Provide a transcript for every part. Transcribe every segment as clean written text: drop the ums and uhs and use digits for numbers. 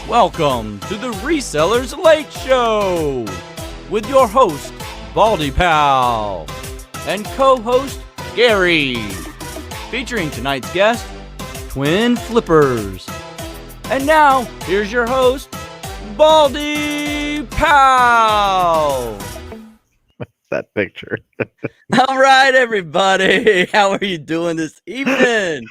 Welcome to the Resellers Late Show with your host, BaldyPal, and co-host, Gary, featuring tonight's guest, Twin Flippersz. And now, here's your host, BaldyPal. That picture. All right, everybody. How are you doing this evening?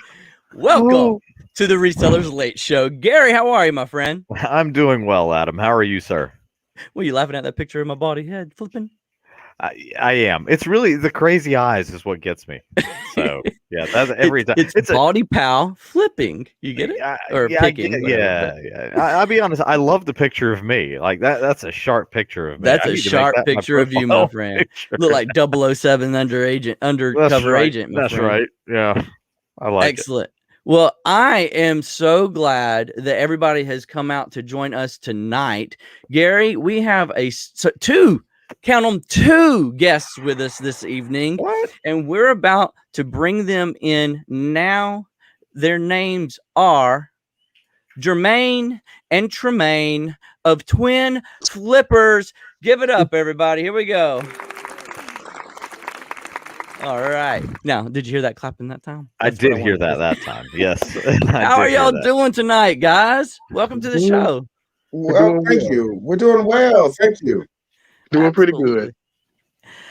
Welcome to the Resellers Late Show. Gary, how are you, my friend? I'm doing well, Adam. How are you, sir? Were you laughing at that picture of my body head flipping? I am. It's really the crazy eyes is what gets me. So yeah, that's every time. It's BaldyPal flipping. You get it? Or yeah, picking? I'll be honest. I love the picture of me. Like that. That's a sharp picture of me. That's a sharp picture of you, my friend. Picture. Look like 007 undercover agent. My that's friend. right. Yeah, I like Excellent. Well, I am so glad that everybody has come out to join us tonight. Gary, we have two guests with us this evening. What? And we're about to bring them in now. Their names are Jermaine and Tremaine of Twin Flippersz. Give it up, everybody. Here we go. All right. Now, did you hear that clapping that time? I did hear that time. Yes. How are y'all doing tonight, guys? Welcome to the show. Well, thank you. We're doing well. Thank you. Doing pretty good.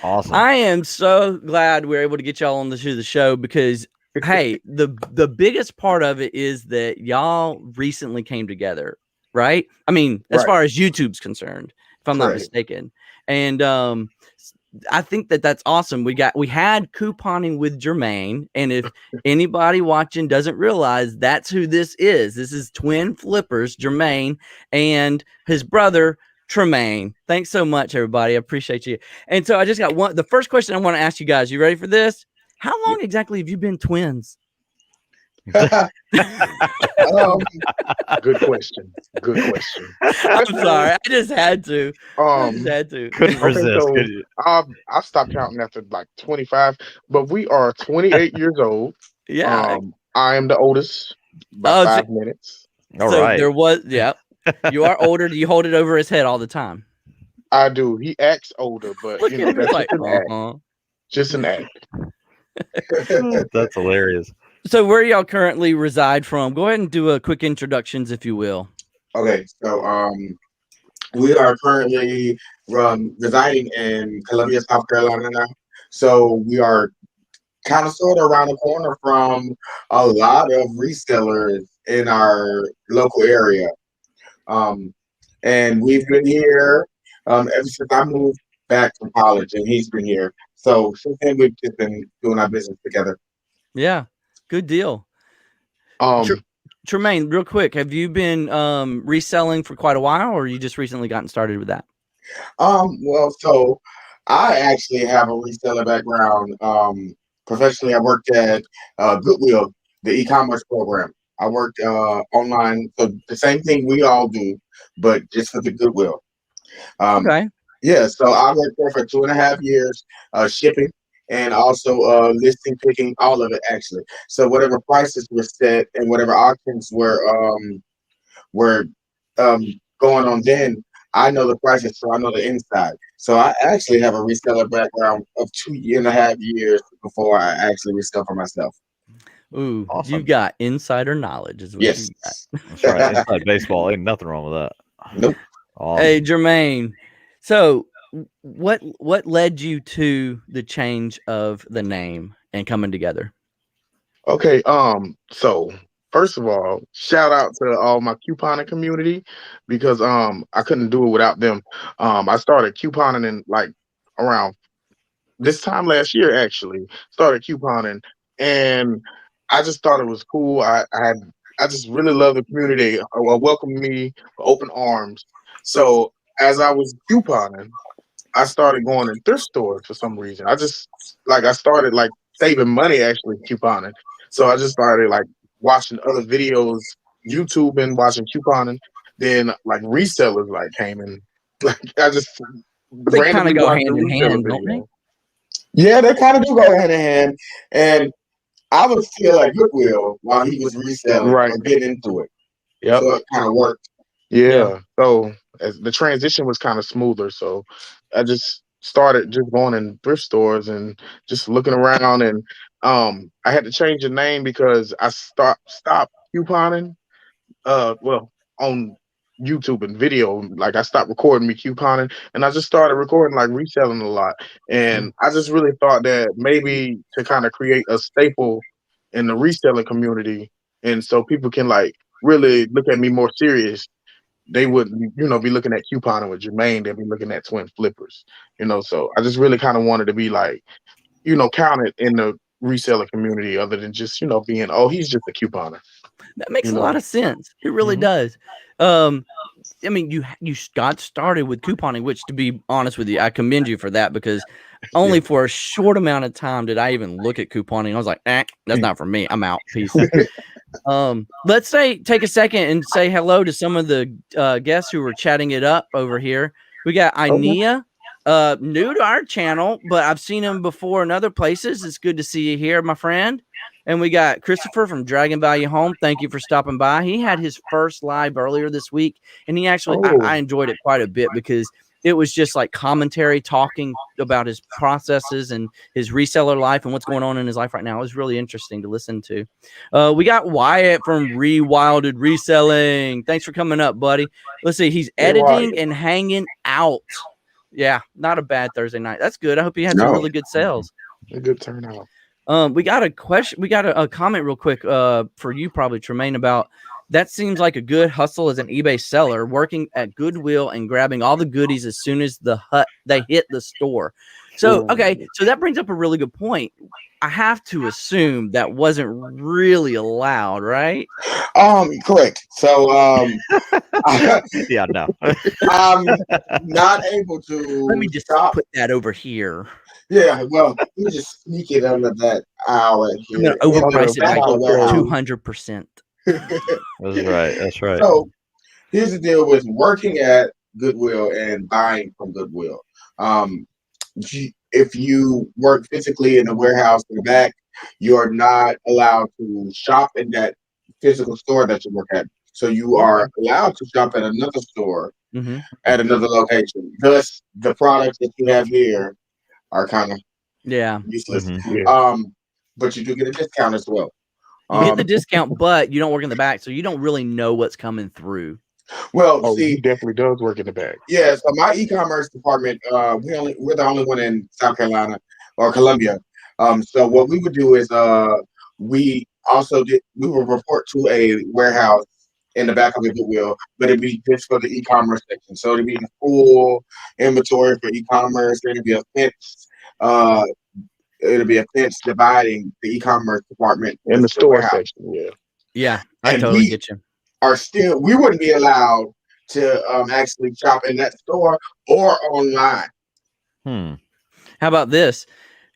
Awesome. I am so glad we're able to get y'all on the show because, hey, the biggest part of it is that y'all recently came together, right? I mean, as far as YouTube's concerned, if I'm not mistaken. And I think that's awesome. We had couponing with Jermaine, and if anybody watching doesn't realize, that's who this is. This is Twin Flippersz, Jermaine, and his brother Tremaine. Thanks so much, everybody. I appreciate you. And so I just got the first question I want to ask you guys. You ready for this? How long exactly have you been twins? Good question. I'm sorry. I just had to. Couldn't resist. So, I stopped counting after like 25, but we are 28 years old. Yeah. I am the oldest by 5 minutes. All right. There was, you are older. Do you hold it over his head all the time? I do. He acts older, but look, you know, that's like, just an act. That's hilarious. So where y'all currently reside from? Go ahead and do a quick introductions, if you will. Okay, so we are currently residing in Columbia, South Carolina now. So we are kind of sort of around the corner from a lot of resellers in our local area. And we've been here ever since I moved back from college, and he's been here. So since then, we've just been doing our business together. Yeah. Good deal. Tremaine, real quick, have you been reselling for quite a while, or you just recently gotten started with that? Well, so I actually have a reseller background. Professionally, I worked at Goodwill, the e-commerce program. I worked online, so the same thing we all do, but just for the Goodwill. Okay. Yeah, so I worked there for 2.5 years, shipping. And also listing, picking, all of it actually. So whatever prices were set and whatever auctions were going on then, I know the prices, so I know the inside. So I actually have a reseller background of 2.5 years before I actually resell for myself. Ooh, awesome. You got insider knowledge as well. Yes. That's right. Inside baseball, ain't nothing wrong with that. Nope. Awesome. Hey, Jermaine. So what led you to the change of the name and coming together? Okay, so first of all, shout out to all my couponing community because I couldn't do it without them. I started couponing in like around this time last year, actually. Started couponing, and I just thought it was cool. I just really love the community. Welcomed me with open arms. So as I was couponing, I started going in thrift stores for some reason. I started like saving money actually couponing. So I just started like watching other videos, YouTube and watching couponing. Then like resellers like came in. Like I just they kind of go hand in hand, don't they? Yeah, they kind of do go hand in hand. And I was still at Goodwill while he was reselling or getting into it. Yep. So it kind of worked. Yeah. So as the transition was kind of smoother, so I just started just going in thrift stores and just looking around, and I had to change the name because I stopped couponing. Well, on YouTube and video, like I stopped recording me couponing, and I just started recording like reselling a lot. And I just really thought that maybe to kind of create a staple in the reselling community, and so people can like really look at me more serious. They wouldn't, be looking at couponing with Jermaine. They'd be looking at twin flippers, So I just really kind of wanted to be like, counted in the reseller community, other than just, being, oh, he's just a couponer. That makes a lot of sense. It really does. I mean, you got started with couponing, which, to be honest with you, I commend you for that, because only for a short amount of time did I even look at couponing. I was like, that's not for me. I'm out. Peace. Let's take a second and say hello to some of the guests who were chatting it up over here. We got Inea, new to our channel, but I've seen him before in other places. It's good to see you here, my friend. And we got Christopher from Dragon Value Home. Thank you for stopping by. He had his first live earlier this week, and he actually, I enjoyed it quite a bit, because it was just like commentary, talking about his processes and his reseller life and what's going on in his life right now. It was really interesting to listen to. We got Wyatt from Rewilded Reselling. Thanks for coming up, buddy. Let's see. He's editing and hanging out. Yeah, not a bad Thursday night. That's good. I hope you had some really good sales. A good turnout. We got a question. We got a comment real quick for you, probably, Tremaine, about that. Seems like a good hustle as an eBay seller, working at Goodwill and grabbing all the goodies as soon as they hit the store. So, okay, so that brings up a really good point. I have to assume that wasn't really allowed, right? Correct. So, yeah, no, I'm not able to. Let me just put that over here. Yeah, well, you just sneak it under that aisle here. I'm gonna overprice it by 200%. That's right. So here's the deal with working at Goodwill and buying from Goodwill. If you work physically in the warehouse in the back, you're not allowed to shop in that physical store that you work at. So you are allowed to shop at another store at another location. Thus, the products that you have here are kind of useless. But you do get a discount as well. You get the discount, but you don't work in the back, so you don't really know what's coming through. Well, see, he definitely does work in the back. Yeah, so my e-commerce department, we're the only one in South Carolina or Columbia. So what we would do is we would report to a warehouse in the back of the Goodwill, but it'd be just for the e-commerce section. So it'd be full inventory for e-commerce. It'd be a fence. It'll be a fence dividing the e-commerce department in the store section. Yeah, I totally get you. We wouldn't be allowed to actually shop in that store or online. How about this?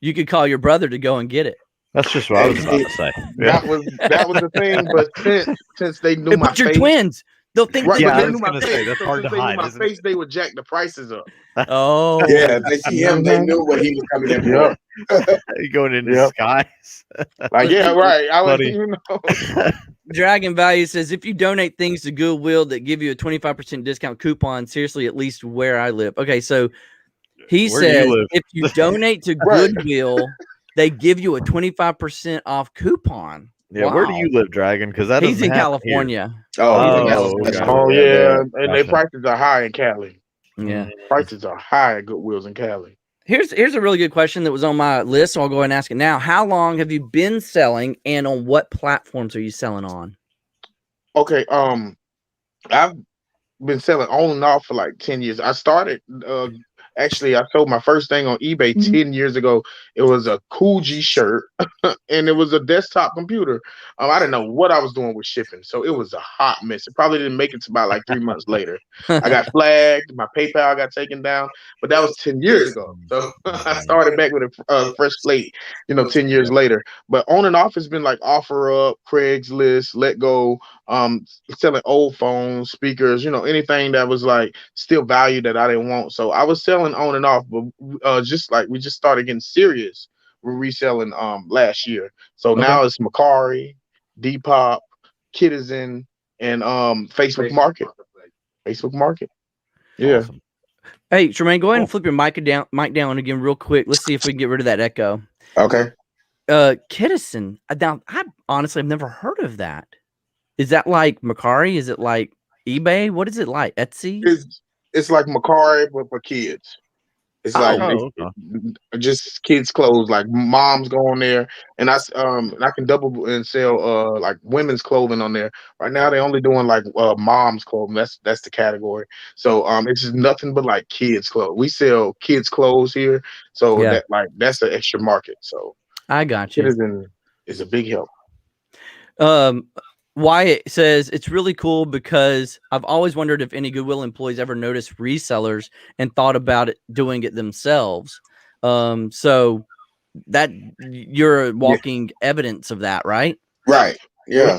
You could call your brother to go and get it. That's just what I was about to say. That was the thing, but since they knew my face, your twins, they'll think right, yeah, they knew my face. That's hard to hide. My face, they would jack the prices up. Oh, yeah, they see him, they knew what he was coming in for. You going in disguise? Like, yeah, right. I was, Dragon Value says, if you donate things to Goodwill that give you a 25% discount coupon, seriously, at least where I live. Okay, so he says if you donate to Goodwill, they give you a 25% off coupon. Yeah, where do you live, Dragon? Because he's in California. Oh, yeah, and their prices are high in Cali. Yeah, prices are high at Goodwills in Cali. Here's a really good question that was on my list, so I'll go ahead and ask it now. How long have you been selling, and on what platforms are you selling on? Okay, I've been selling on and off for like 10 years. I started actually, I sold my first thing on eBay 10 years ago. It was a Coogee shirt, and it was a desktop computer. I didn't know what I was doing with shipping, so it was a hot mess. It probably didn't make it to about like 3 months later. I got flagged. My PayPal got taken down, but that was 10 years ago. So I started back with a fresh slate, 10 years later. But on and off, it's been like OfferUp, Craigslist, Let Go, selling old phones, speakers, anything that was like still value that I didn't want. So I was selling on and off, but just like we just started getting serious with reselling last year. So now it's Macari, Depop, Citizen, and Facebook Market. Facebook Market. Yeah. Awesome. Hey, Tremaine, go ahead and flip your mic down again real quick. Let's see if we can get rid of that echo. Okay. Kittison. Now, I honestly have never heard of that. Is that like Macari? Is it like eBay? What is it like? Etsy? It's like Macari, but for kids. It's like just kids' clothes. Like moms go on there, and I can double and sell like women's clothing on there. Right now, they're only doing like moms' clothing. That's the category. So it's just nothing but like kids' clothes. We sell kids' clothes here, so that's an extra market. So I got you. Citizen is a big help. Wyatt says it's really cool because I've always wondered if any Goodwill employees ever noticed resellers and thought about doing it themselves. So that you're walking evidence of that, right? Right. Yeah.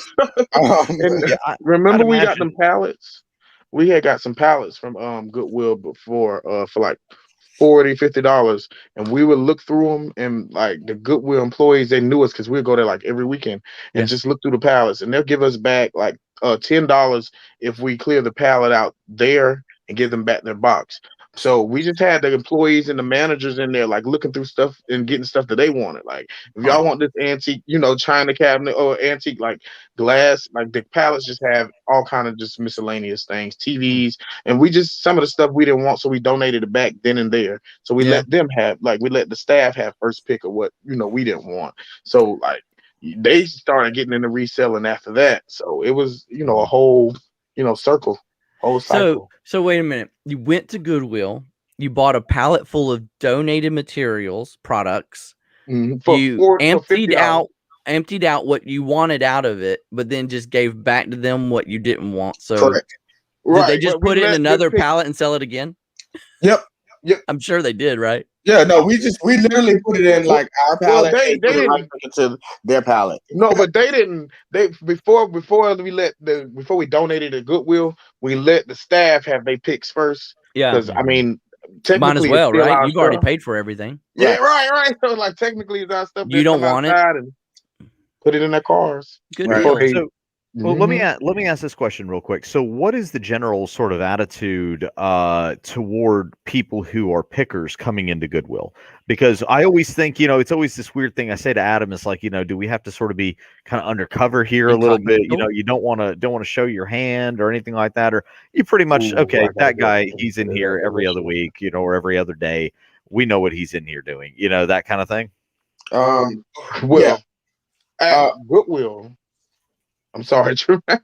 Remember we got them pallets? We had got some pallets from Goodwill before for like $40-$50, and we would look through them, and like the Goodwill employees, they knew us because we'd go there like every weekend and just look through the pallets, and they'll give us back like $10 if we clear the pallet out there and give them back their box. So we just had the employees and the managers in there like looking through stuff and getting stuff that they wanted. Like if y'all want this antique, China cabinet or antique like glass, like the pallets just have all kind of just miscellaneous things, TVs, and we just some of the stuff we didn't want, so we donated it back then and there. So we let them have we let the staff have first pick of what we didn't want. So like they started getting into reselling after that. So it was a whole circle. Whole cycle. So wait a minute. You went to Goodwill. You bought a pallet full of donated materials, products. You emptied out what you wanted out of it, but then just gave back to them what you didn't want. So correct. Did they just put it in another pallet and sell it again? Yep. I'm sure they did, right? Yeah, no, we literally put it in like our pallet. They didn't into their pallet. No, but they didn't. Before we donated to Goodwill, we let the staff have their picks first. Yeah, because I mean, technically, might as well, right? You've already paid for everything. Yeah, right. So like technically, it's our stuff. You don't want it. And put it in their cars. Good deal. Well, let me ask this question real quick. So, what is the general sort of attitude toward people who are pickers coming into Goodwill? Because I always think, it's always this weird thing I say to Adam. It's like, do we have to sort of be kind of undercover here a little bit? You don't want to show your hand or anything like that, or you pretty much that guy, he's in here every other week, or every other day. We know what he's in here doing, that kind of thing. At Goodwill. I'm sorry, Tremaine. I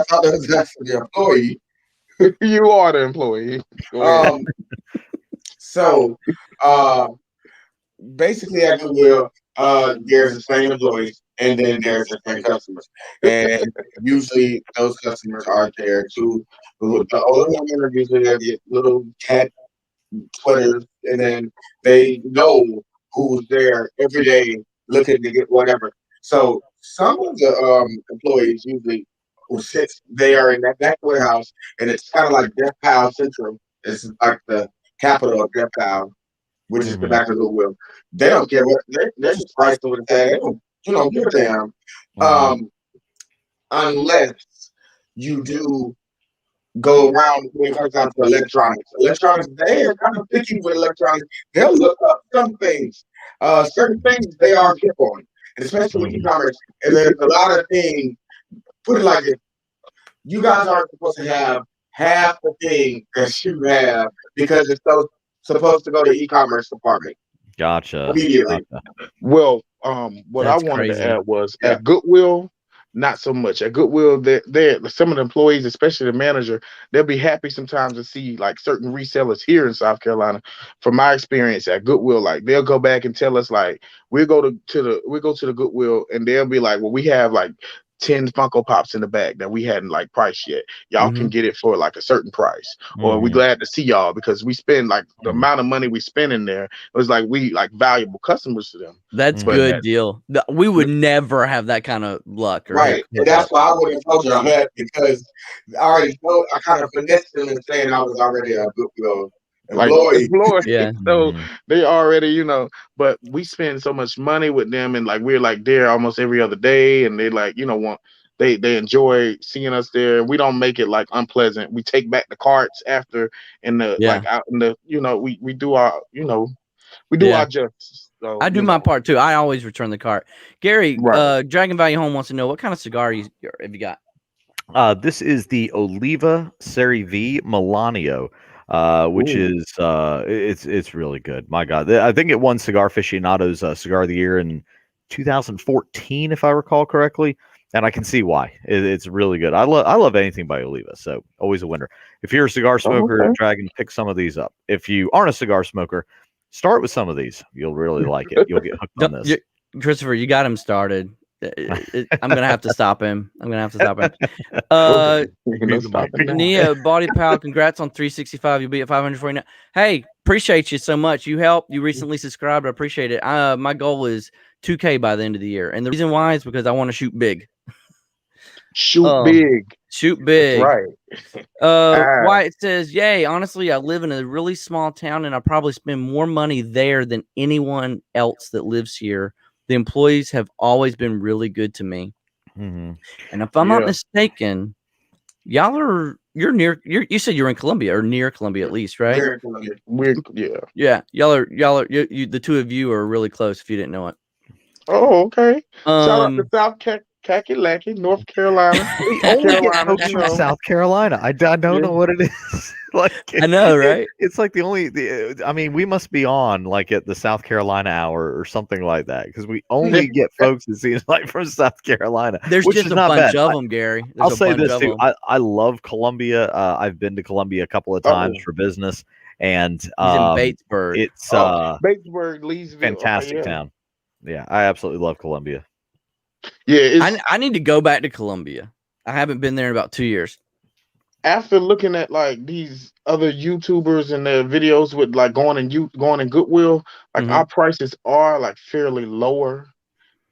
thought that was actually the employee. You are the employee. So basically at Goodwill, there's the same employees and then there's the same customers. And usually those customers are there too. The older women are usually there, get little cat sweaters, and then they know who's there every day looking to get whatever. So some of the employees usually they are in that back warehouse, and it's kind of like Death Pile Central. It's like the capital of Death Pile, which is the back of Goodwill. They don't care what they're just priced over the tag. They don't give a damn. Unless you do go around when it comes down to electronics. Electronics, they are kind of picky with electronics. They'll look up some things. Certain things they are hip on. Especially with e-commerce, and there's a lot of things. Put it like this: you guys aren't supposed to have half the thing that you have because it's supposed to go to the e-commerce department. Gotcha. Immediately. Well, what that's I wanted to add was at Goodwill, not so much. At Goodwill, some of the employees, especially the manager, they'll be happy sometimes to see like certain resellers here in South Carolina. From my experience at Goodwill, like they'll go back and tell us like we go to the Goodwill, and they'll be like, well, we have like 10 Funko Pops in the bag that we hadn't like priced yet. Y'all can get it for like a certain price, or we glad to see y'all because we spend like the amount of money we spend in there. It was like we like valuable customers to them. That's good deal. We would never have that kind of luck, right? And that's why I wouldn't have told you that because I kind of finessed them in saying I was already a Goodwill employee. Yeah. So they already, but we spend so much money with them, and like we're like there almost every other day, and they like, want they enjoy seeing us there. We don't make it like unpleasant. We take back the carts after, and the like out in the we do our we do our justice. So, I do my part too. I always return the cart. Gary, Right. Dragon Valley Home wants to know what kind of cigar have you got? This is the Oliva Seri V Milanio, which Ooh. is it's really good. My God, I think it won Cigar Aficionado's Cigar of the Year in 2014, if I recall correctly, and I can see why. It's really good. I love anything by Oliva, so always a winner. If you're a cigar smoker, Dragon, pick some of these up. If you aren't a cigar smoker, start with some of these. You'll really like it. You'll get hooked on this. Christopher, you got him started. I'm gonna have to stop him. Nia, BaldyPal, congrats on 365. You'll be at 549. Hey, appreciate you so much. You helped. You recently subscribed. I appreciate it. My goal is 2K by the end of the year, and the reason why is because I want to shoot big. Shoot big. That's right. Wyatt says, "Yay! Honestly, I live in a really small town, and I probably spend more money there than anyone else that lives here. The employees have always been really good to me. Mm-hmm. And if I'm not mistaken, you said you're in Columbia or near Columbia at least, right? We're in Columbia. Yeah. Y'all are the two of you are really close if you didn't know it. Oh, okay. Shout out to South Kakalaki, North Carolina. We only get folks from South Carolina. I don't know what it is. I know, right? It's like I mean, we must be on like at the South Carolina hour or something like that because we only get folks, it seems like, from South Carolina. There's just a bunch of them, Gary. I'll say this too. I love Columbia. I've been to Columbia a couple of times for business, and he's in Batesburg. It's Batesburg, Leesville, fantastic town. Yeah, I absolutely love Columbia. Yeah, I need to go back to Columbia. I haven't been there in about 2 years. After looking at like these other YouTubers and their videos with like going in Goodwill, like our prices are like fairly lower.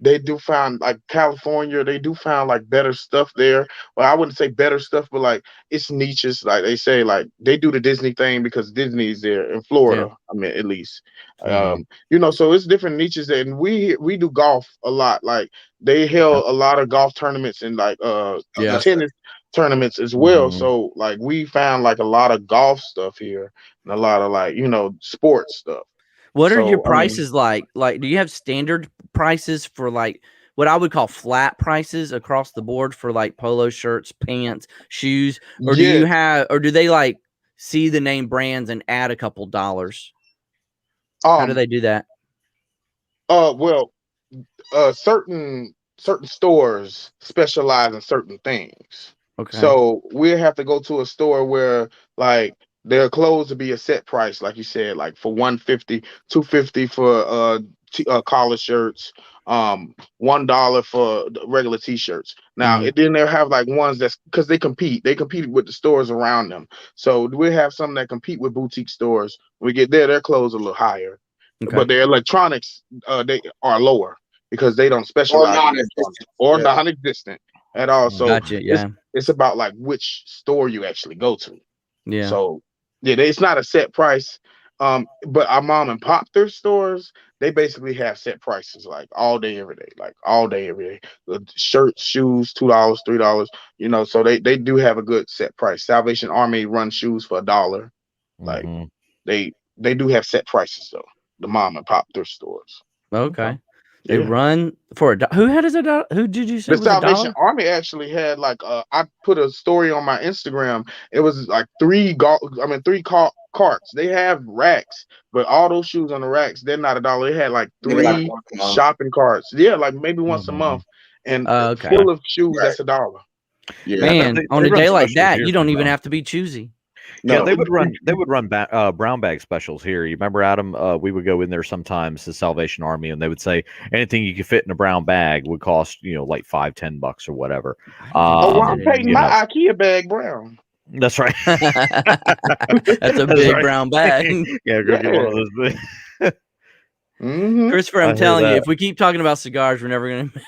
They do find like California, they do find like better stuff there. Well, I wouldn't say better stuff, but like it's niches. Like they say, like they do the Disney thing because Disney's there in Florida. Yeah. I mean, at least, so it's different niches. And we do golf a lot. Like they held a lot of golf tournaments and like tennis tournaments as well. So like we found like a lot of golf stuff here and a lot of like sports stuff. What are your prices like? Like, do you have standard prices for like what I would call flat prices across the board for like polo shirts, pants, shoes, or do they like see the name brands and add a couple dollars? How do they do that? Certain stores specialize in certain things. Okay. So we have to go to a store where like their clothes will be a set price, like you said, like for $150, $250 for collar shirts, $1 for regular t-shirts. Now, then they'll have like ones that's because they compete with the stores around them. So we have some that compete with boutique stores. When we get there, their clothes are a little higher, but their electronics they are lower because they don't specialize or non-existent at all. So it's about like which store you actually go to. Yeah. So it's not a set price. But our mom and pop thrift stores, they basically have set prices like all day, every day, The shirts, shoes, $2, $3, so they do have a good set price. Salvation Army runs shoes for $1. Like they do have set prices though, the mom and pop thrift stores. Okay. They run for who had who did you say? The Salvation Army actually had like I put a story on my Instagram. It was like 3 carts. They have racks, but all those shoes on the racks, they're not $1. They had like 3 shopping carts. Yeah, like maybe once a month, and full of shoes. That's $1. Yeah, man. On a day like that, you don't even have to be choosy. No. Yeah, they would run brown bag specials here. You remember, Adam? We would go in there sometimes, the Salvation Army, and they would say anything you could fit in a brown bag would cost like $5-10 or whatever. I'm painting my IKEA bag brown. That's right. That's a big brown bag. Yeah, go get one of those big. Christopher, I'm telling you, if we keep talking about cigars,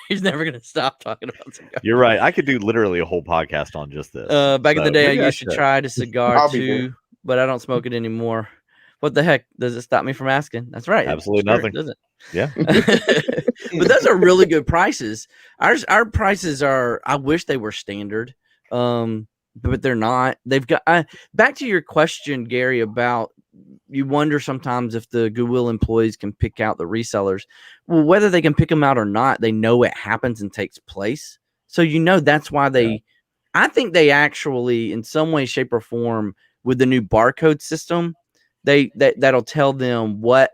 he's never gonna stop talking about cigars. You're right. I could do literally a whole podcast on just this. Back in the day, I used to try a cigar too, but I don't smoke it anymore. What the heck? Does it stop me from asking? That's right. Absolutely nothing. Does it? Yeah. But those are really good prices. Our prices are, I wish they were standard. But they're not. They've got back to your question, Gary, about you wonder sometimes if the Goodwill employees can pick out the resellers. Well, whether they can pick them out or not, they know it happens and takes place. So that's why they I think they actually, in some way, shape, or form, with the new barcode system, that'll tell them what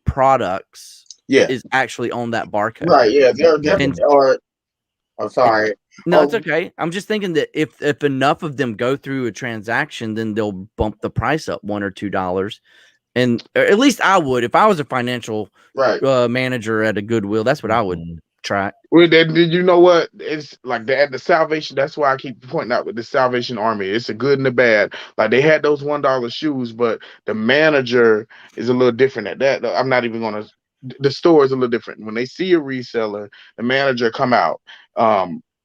products is actually on that barcode. Right, yeah. They're definitely I'm sorry. No, it's okay. I'm just thinking that if enough of them go through a transaction, then they'll bump the price up $1 or $2. And or at least I would, if I was a financial manager at a Goodwill, that's what I would track. Well, did you know what? It's like the Salvation. That's why I keep pointing out with the Salvation Army. It's a good and the bad. Like they had those $1 shoes, but the manager is a little different at that. I'm not even gonna. The store is a little different. When they see a reseller, the manager come out,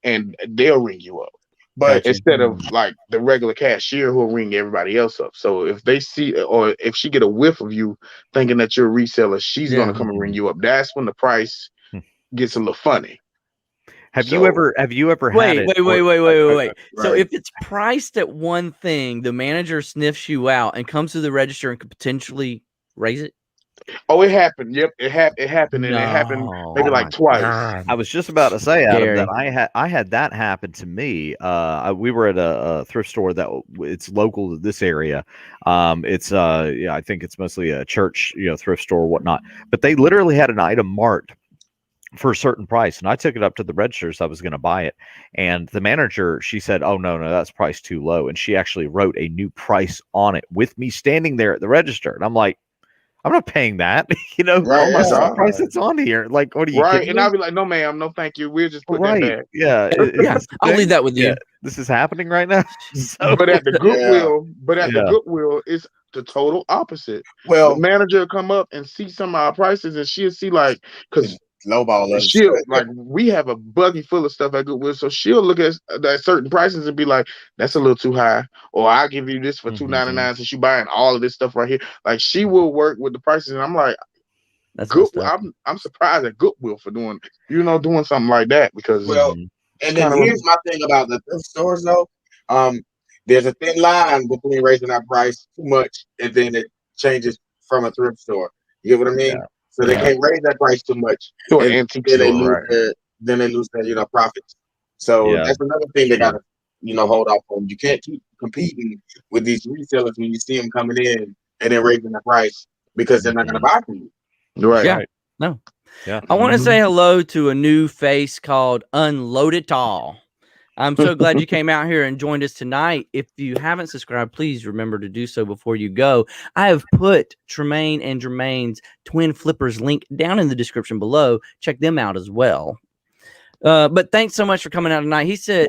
and they'll ring you up. But instead of like the regular cashier who'll ring everybody else up. So if they see, or if she get a whiff of you thinking that you're a reseller, she's gonna come and ring you up. That's when the price gets a little funny. Have you ever had it? Wait. So if it's priced at one thing, the manager sniffs you out and comes to the register and could potentially raise it? Oh, it happened. Yep, it happened, and it happened maybe like twice. God. I was just about to say, Adam, that I had that happen to me. We were at a thrift store that it's local to this area. It's I think it's mostly a church, thrift store or whatnot. But they literally had an item marked for a certain price, and I took it up to the registers. I was going to buy it, and the manager, she said, "Oh no, that's priced too low," and she actually wrote a new price on it with me standing there at the register, and I'm like, I'm not paying that, the price that's on here. Like, what are you kidding and me? I'll be like, no, ma'am, no, thank you. We'll just put that back. Yeah. I'll leave that with you. This is happening right now. But at the Goodwill, the Goodwill, it's the total opposite. Well, the manager will come up and see some of our prices, and she'll see because lowball. She'll we have a buggy full of stuff at Goodwill, so she'll look at certain prices and be like, "That's a little too high," or "I'll give you this for $2.99 since you buying all of this stuff right here." Like she will work with the prices, and I'm like, I'm surprised at Goodwill for doing something like that because and then here's my thing about the thrift stores though. There's a thin line between raising that price too much and then it changes from a thrift store. You get what I mean? Yeah. So they can't raise that price too much. To an antique store, then they lose their profits. So that's another thing they gotta hold off on. You can't keep competing with these resellers when you see them coming in and then raising the price because they're not gonna buy from you. Right. Yeah. No. Yeah. I want to say hello to a new face called Unload It All. I'm so glad you came out here and joined us tonight. If you haven't subscribed, please remember to do so before you go. I have put Tremaine and Jermaine's twin Flippersz link down in the description below. Check them out as well. But thanks so much for coming out tonight. He said,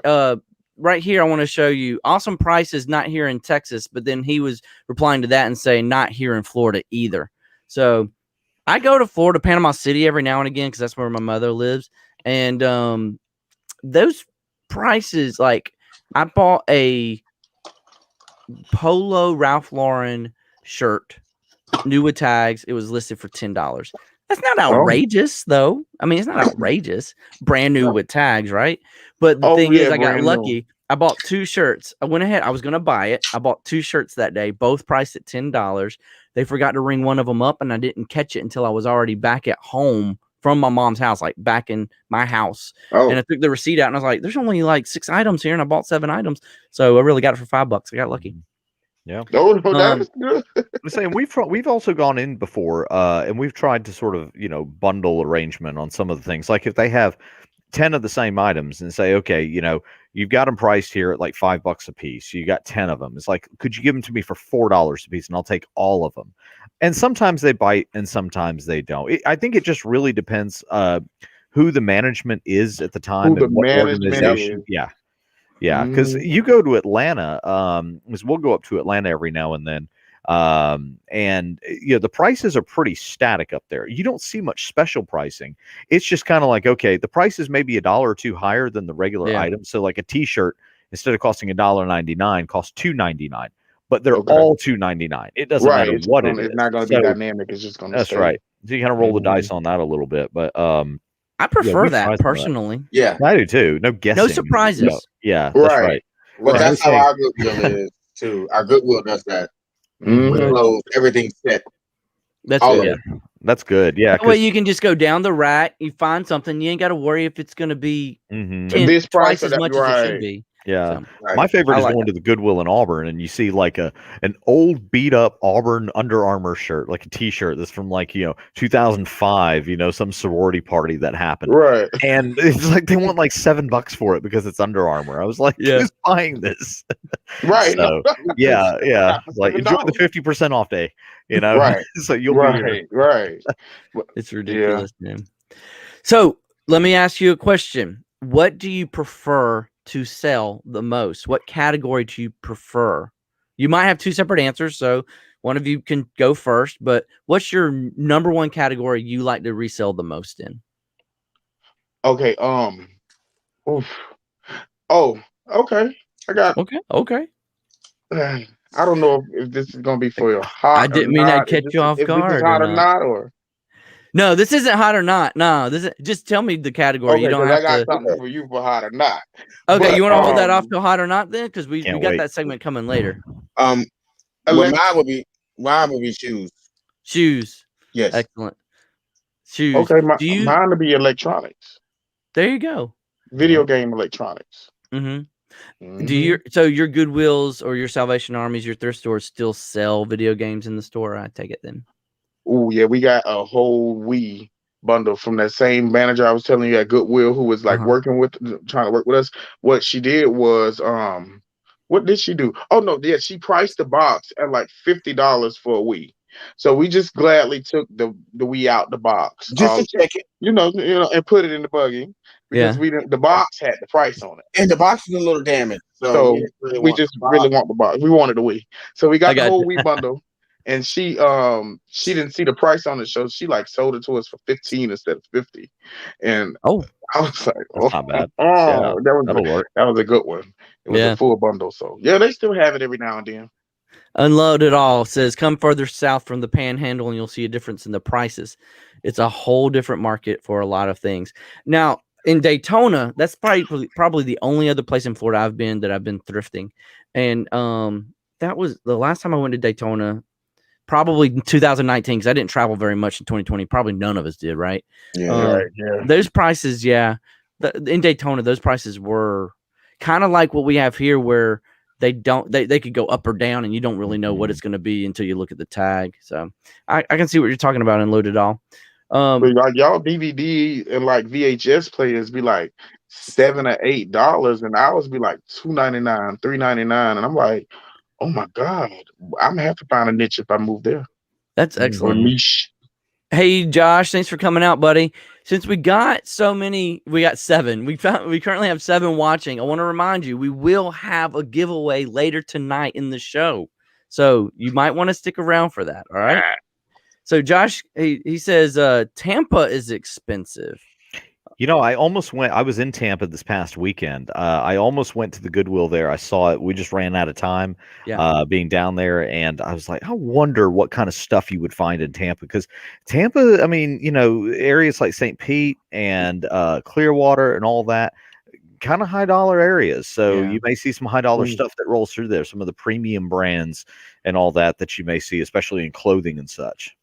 right here, I want to show you awesome prices, not here in Texas. But then he was replying to that and saying, not here in Florida either. So I go to Florida, Panama City every now and again because that's where my mother lives. And those prices, like I bought a polo Ralph Lauren shirt, new with tags. It was listed for $10. That's not outrageous, though. I mean, it's not outrageous. Brand new with tags, right? But the thing is, I got lucky. I bought 2 shirts. I went ahead. I was going to buy it. I bought 2 shirts that day, both priced at $10. They forgot to ring one of them up, and I didn't catch it until I was already back at home from my mom's house, like back in my house. And I took the receipt out and I was like, there's only like 6 items here. And I bought 7 items. So I really got it for $5. I got lucky. Yeah. That's good. I'm saying we've also gone in before and we've tried to sort of, bundle arrangement on some of the things. Like if they have 10 of the same items and say, okay, you've got them priced here at like $5 a piece. You got 10 of them. It's like, could you give them to me for $4 a piece and I'll take all of them? And sometimes they bite and sometimes they don't. I think it just really depends who the management is at the time. Who the management is. Yeah. Yeah. Because you go to Atlanta, because we'll go up to Atlanta every now and then. And the prices are pretty static up there. You don't see much special pricing. It's just kind of like, okay, the price is maybe $1 or $2 higher than the regular item. So like a t-shirt, instead of costing $1.99, costs $2.99. But they're all $2.99. It doesn't matter what it is. It's not going to be dynamic. It's just going to. That's right. So you kind of roll the dice on that a little bit, but I prefer that surprised by that. personally. Yeah, I do too. No guessing. No surprises. Yeah, that's right. but Right. that's how our Goodwill is too. Our Goodwill does that. Mhm. With clothes, everything's set. That's All of good. it. That's good. Yeah. That way you can just go down the rack, you find something, you ain't got to worry if it's going to be This price twice or as that, much as it should right. be. Yeah. So, Right. My favorite I is like going to the Goodwill in Auburn, and you see like an old beat up Auburn Under Armour shirt, like a T-shirt that's from 2005. Some sorority party that happened, Right. and it's like they want like $7 for it because it's Under Armour. I was like, Yeah. who's buying this? Right. So yeah. Not for Like enjoy the $7. 50% off day. Right. So you'll be here. Right. it's ridiculous, man. So let me ask you a question. What do you prefer to sell the most? What category do you prefer? You might have two separate answers, so one of you can go first, but what's your number one category you like to resell the most in? Okay. Oof. Oh, okay. I got. Okay. I don't know if this is gonna be for your hot. I didn't mean I'd catch you off guard. Is this hot or not, or no? This isn't hot or not. No, this is just tell me the category. okay, You don't I have got to. something for you for hot or not. Okay, But, you want to hold that off to hot or not then? Because we Can't got wait. that segment coming later. Well, mine would be shoes. Shoes. Yes. Excellent. Shoes. Okay, Do mine would be electronics, there you go. video game electronics. Mm-hmm. Mhm. Do your Goodwills or your Salvation Armies, your thrift stores still sell video games in the store? I take it then. Oh yeah, we got a whole Wii bundle from that same manager I was telling you at Goodwill who was like trying to work with us. What she did was what did she do? Oh no, yeah, she priced the box at like $50 for a Wii. So we just gladly took the Wii out the box. Just to check it. And put it in the buggy because the box had the price on it. And the box is a little damaged. So we just really want the box. We wanted the Wii. So we got the whole Wii bundle. And she didn't see the price on it, so she sold it to us for $15 instead of $50. And I was like, that's not bad. That'll work. That was a good one. It was a full bundle. So yeah, they still have it every now and then. Unload It All says, come further south from the Panhandle and you'll see a difference in the prices. It's a whole different market for a lot of things. Now, in Daytona, that's probably the only other place in Florida I've been thrifting. And that was the last time I went to Daytona, probably 2019, because I didn't travel very much in 2020. Probably none of us did, right? Yeah. Those prices, in Daytona, those prices were kind of like what we have here, where they could go up or down, and you don't really know what it's going to be until you look at the tag. So I can see what you're talking about and Load It All. But y'all DVD and VHS players be like $7 or $8, and ours be like $2.99, $3.99, and I'm like, oh my God, I'm gonna have to find a niche if I move there. That's excellent. Or niche. Hey Josh, thanks for coming out, buddy. Since we got so many, we got 7. We currently have 7 watching. I want to remind you, we will have a giveaway later tonight in the show, so you might want to stick around for that. All right. So Josh, he says Tampa is expensive. I almost went. I was in Tampa this past weekend. I almost went to the Goodwill there. I saw it. We just ran out of time being down there. And I was like, I wonder what kind of stuff you would find in Tampa. Because Tampa, I mean, areas like St. Pete and Clearwater and all that, kind of high dollar areas. So you may see some high dollar stuff that rolls through there. Some of the premium brands and all that you may see, especially in clothing and such.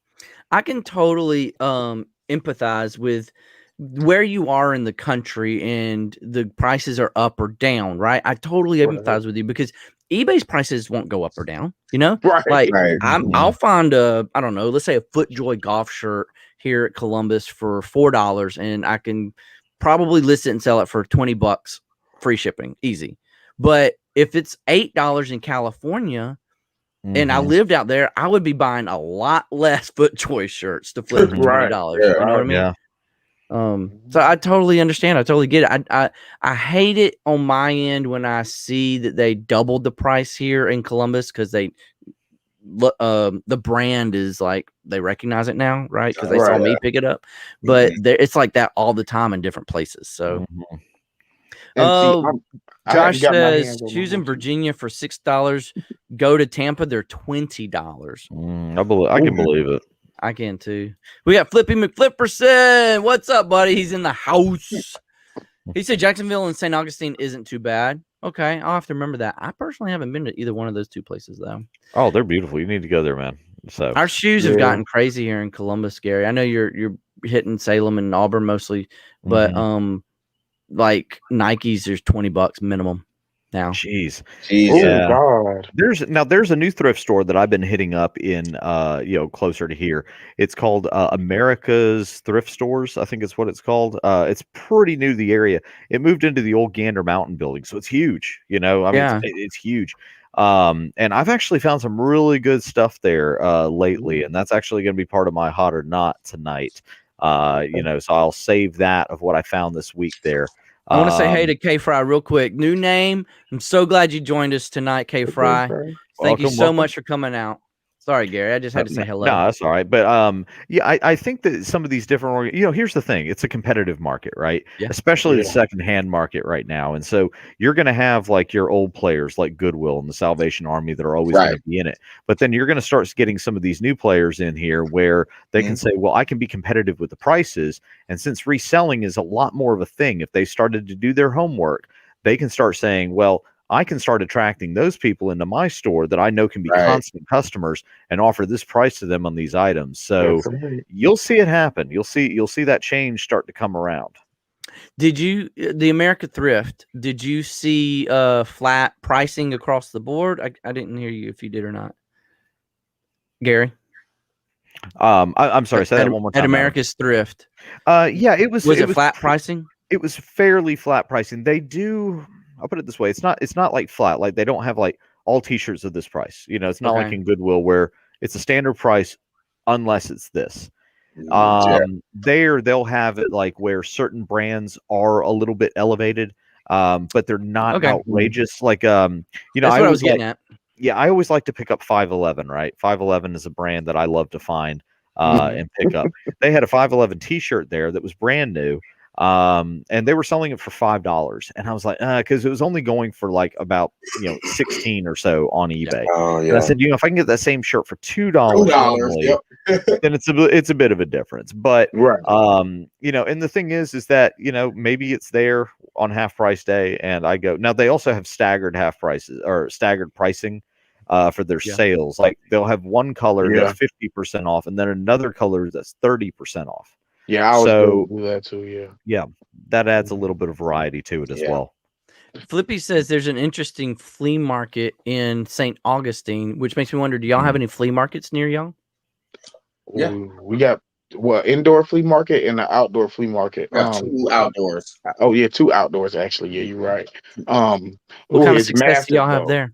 I can totally empathize with where you are in the country and the prices are up or down, right? I totally empathize with you because eBay's prices won't go up or down, Right. I'll find I don't know, let's say a FootJoy golf shirt here at Columbus for $4, and I can probably list it and sell it for $20, free shipping, easy. But if it's $8 in California, and I lived out there, I would be buying a lot less FootJoy shirts to flip for $20. You know what I mean? Yeah. So I totally understand. I totally get it. I hate it on my end when I see that they doubled the price here in Columbus because the brand is they recognize it now, right? Because they saw me pick it up. But it's like that all the time in different places. So, Josh says shoes in Virginia for $6. Go to Tampa, they're $20. I can believe it. I can too. We got Flippy McFlipperson. What's up, buddy? He's in the house. He said Jacksonville and St. Augustine isn't too bad. Okay, I'll have to remember that. I personally haven't been to either one of those two places though. Oh, they're beautiful. You need to go there, man. So our shoes have gotten crazy here in Columbus, Gary. I know you're hitting Salem and Auburn mostly, but like Nikes, there's $20 minimum now. Jeez. Oh God. There's a new thrift store that I've been hitting up in closer to here. It's called America's Thrift Stores, I think is what it's called. It's pretty new to the area. It moved into the old Gander Mountain building, so it's huge. I mean, it's huge. And I've actually found some really good stuff there lately, and that's actually going to be part of my hot or not tonight. So I'll save that of what I found this week there. I want to say hey to K Fry real quick. New name. I'm so glad you joined us tonight, K Fry. Thank you so much for coming out. Sorry, Gary. I just had to say hello. No, that's all right. But I think that some of these different, here's the thing. It's a competitive market, right? Yeah. Especially the secondhand market right now. And so you're going to have like your old players like Goodwill and the Salvation Army that are always going to be in it. But then you're going to start getting some of these new players in here where they can say, well, I can be competitive with the prices. And since reselling is a lot more of a thing, if they started to do their homework, they can start saying, well, I can start attracting those people into my store that I know can be constant customers and offer this price to them on these items. So you'll see it happen. You'll see that change start to come around. Did you, the America Thrift, did you see flat pricing across the board? I didn't hear you if you did or not. Gary? I'm sorry, say that one more time. At America's Thrift. It was flat pricing? It was fairly flat pricing. They do, I'll put it this way. It's not like flat. Like they don't have like all t-shirts of this price. It's not like in Goodwill where it's a standard price unless it's this. They'll have it like where certain brands are a little bit elevated, but they're not outrageous. Like that's what I was getting at. Yeah, I always like to pick up 511, right? 511 is a brand that I love to find and pick up. They had a 511 t-shirt there that was brand new. And they were selling it for $5, and I was like, because it was only going for like about 16 or so on eBay. And I said, if I can get that same shirt for $2, then it's a bit of a difference. But and the thing is that maybe it's there on half price day, and I go now. They also have staggered half prices or staggered pricing for their sales. Like they'll have one color that's 50% off, and then another color that's 30% off. Yeah, I was do that too. Yeah, that adds a little bit of variety to it as well. Flippy says there's an interesting flea market in St. Augustine, which makes me wonder: do y'all have any flea markets near y'all? Yeah, we got indoor flea market and an outdoor flea market. Two outdoors. Oh yeah, two outdoors actually. Yeah, you're right. What kind of success do y'all have there?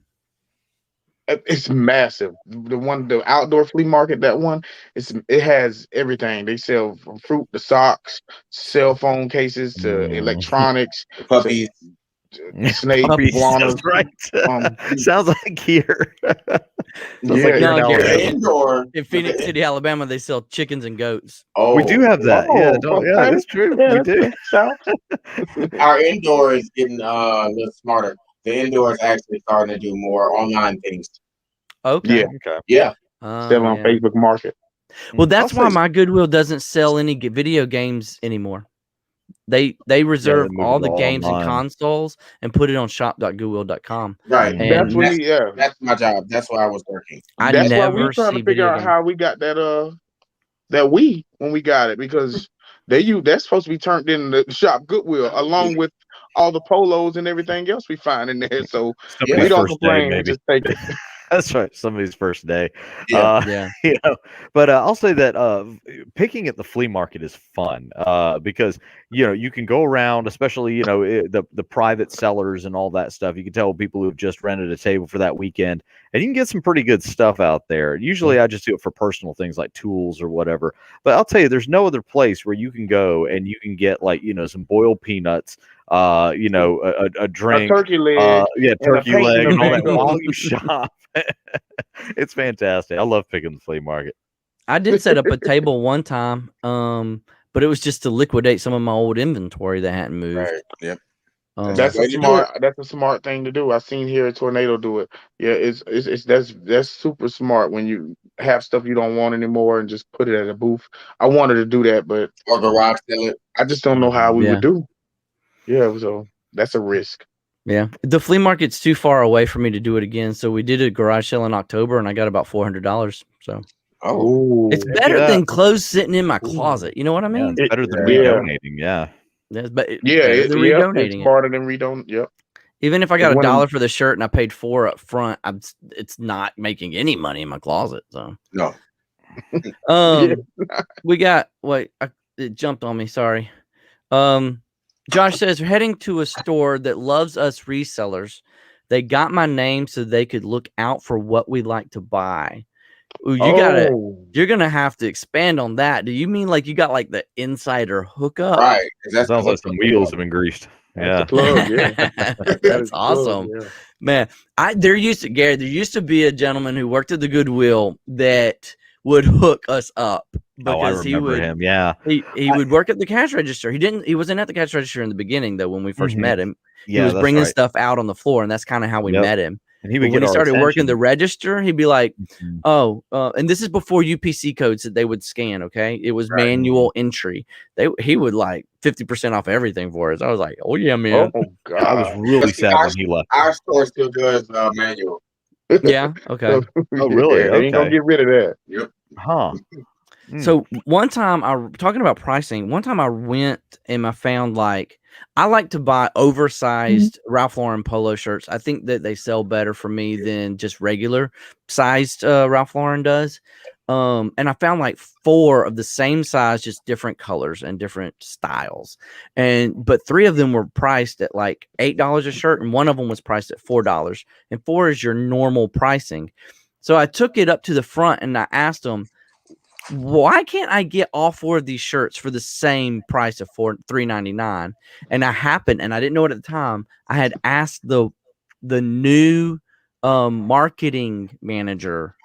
It's massive. The outdoor flea market, that one, it has everything. They sell from fruit to socks, cell phone cases to electronics, puppies, snakes, iguanas. Right. Sounds like here. Indoor in Phoenix City, Alabama, they sell chickens and goats. Oh, we do have that. Yeah, that's true. We do. Our indoor is getting a little smarter. The indoor is actually starting to do more online things. Okay. Yeah. Still on Facebook Market. Well, that's why my Goodwill doesn't sell any video games anymore. They reserve all the games and consoles and put it on shop.goodwill.com. Right. And that's my job. That's where I was working. That's why we're trying to figure out how we got that Wii when we got it, because that's supposed to be turned in the shop Goodwill along with all the polos and everything else we find in there. So we don't complain. We just take it. That's right. Somebody's first day. But I'll say that picking at the flea market is fun because you can go around, especially the private sellers and all that stuff. You can tell people who have just rented a table for that weekend, and you can get some pretty good stuff out there. Usually I just do it for personal things like tools or whatever. But I'll tell you, there's no other place where you can go and you can get some boiled peanuts, a drink, a turkey leg, turkey leg, and all that while you shop. It's fantastic. I love picking the flea market. I did set up a table one time, but it was just to liquidate some of my old inventory that hadn't moved. Right. Yep. That's a smart thing to do. I've seen here a Tornado do it. Yeah, that's super smart when you have stuff you don't want anymore and just put it at a booth. I wanted to do that, but Or garage sale it. I just don't know how we Yeah. would do. Yeah, so that's a risk. Yeah, the flea market's too far away for me to do it again. So we did a garage sale in October, and I got about $400. So Oh, it's better Yeah. than clothes sitting in my closet. You know what I Yeah, mean? it's better than yeah. redonating. Yeah. That's better than It's redonating it. smarter than redonate. Yep. Even if I got When- $1 for the shirt and I paid $4 up front, it's not making any money in my closet. So no. we got it jumped on me. Sorry. Josh says we're heading to a store that loves us resellers. They got my name so they could look out for what we like to buy. Ooh, you're gonna have to expand on that. Do you mean like you got like the insider hookup? Right. That Sounds like some wheels have been greased. That's Yeah. a plug, yeah. That's awesome. Plug, yeah. Man, there used to be a gentleman who worked at the Goodwill that would hook us up Oh, I because remember him. Yeah. he would work at the cash register. He wasn't at the cash register in the beginning though when we first Mhm. met him. He Yeah, was that's bringing right. stuff out on the floor, and that's kind of how we Yep. met him. And he But would when get he our started working attention. the register, he'd be like, Mhm. "Oh," and this is before UPC codes that they would scan. Okay, it was manual entry. He would like 50% off everything for us. I was like, "Oh yeah, man." Oh God. I was really sad when he left. Our store still does manual. Yeah. Okay. Oh, really? Yeah, they ain't gonna Okay. get rid of that. Yep. Huh. So one time talking about pricing, one time I went and I found like I like to buy oversized Ralph Lauren polo shirts. I think that they sell better for me than just regular sized Ralph Lauren does. And I found like 4 of the same size, just different colors and different styles. But 3 of them were priced at like $8 a shirt, and one of them was priced at $4. And 4 is your normal pricing. So I took it up to the front and I asked them, why can't I get all 4 of these shirts for the same price of $3.99? And I didn't know it at the time. I had asked the new marketing manager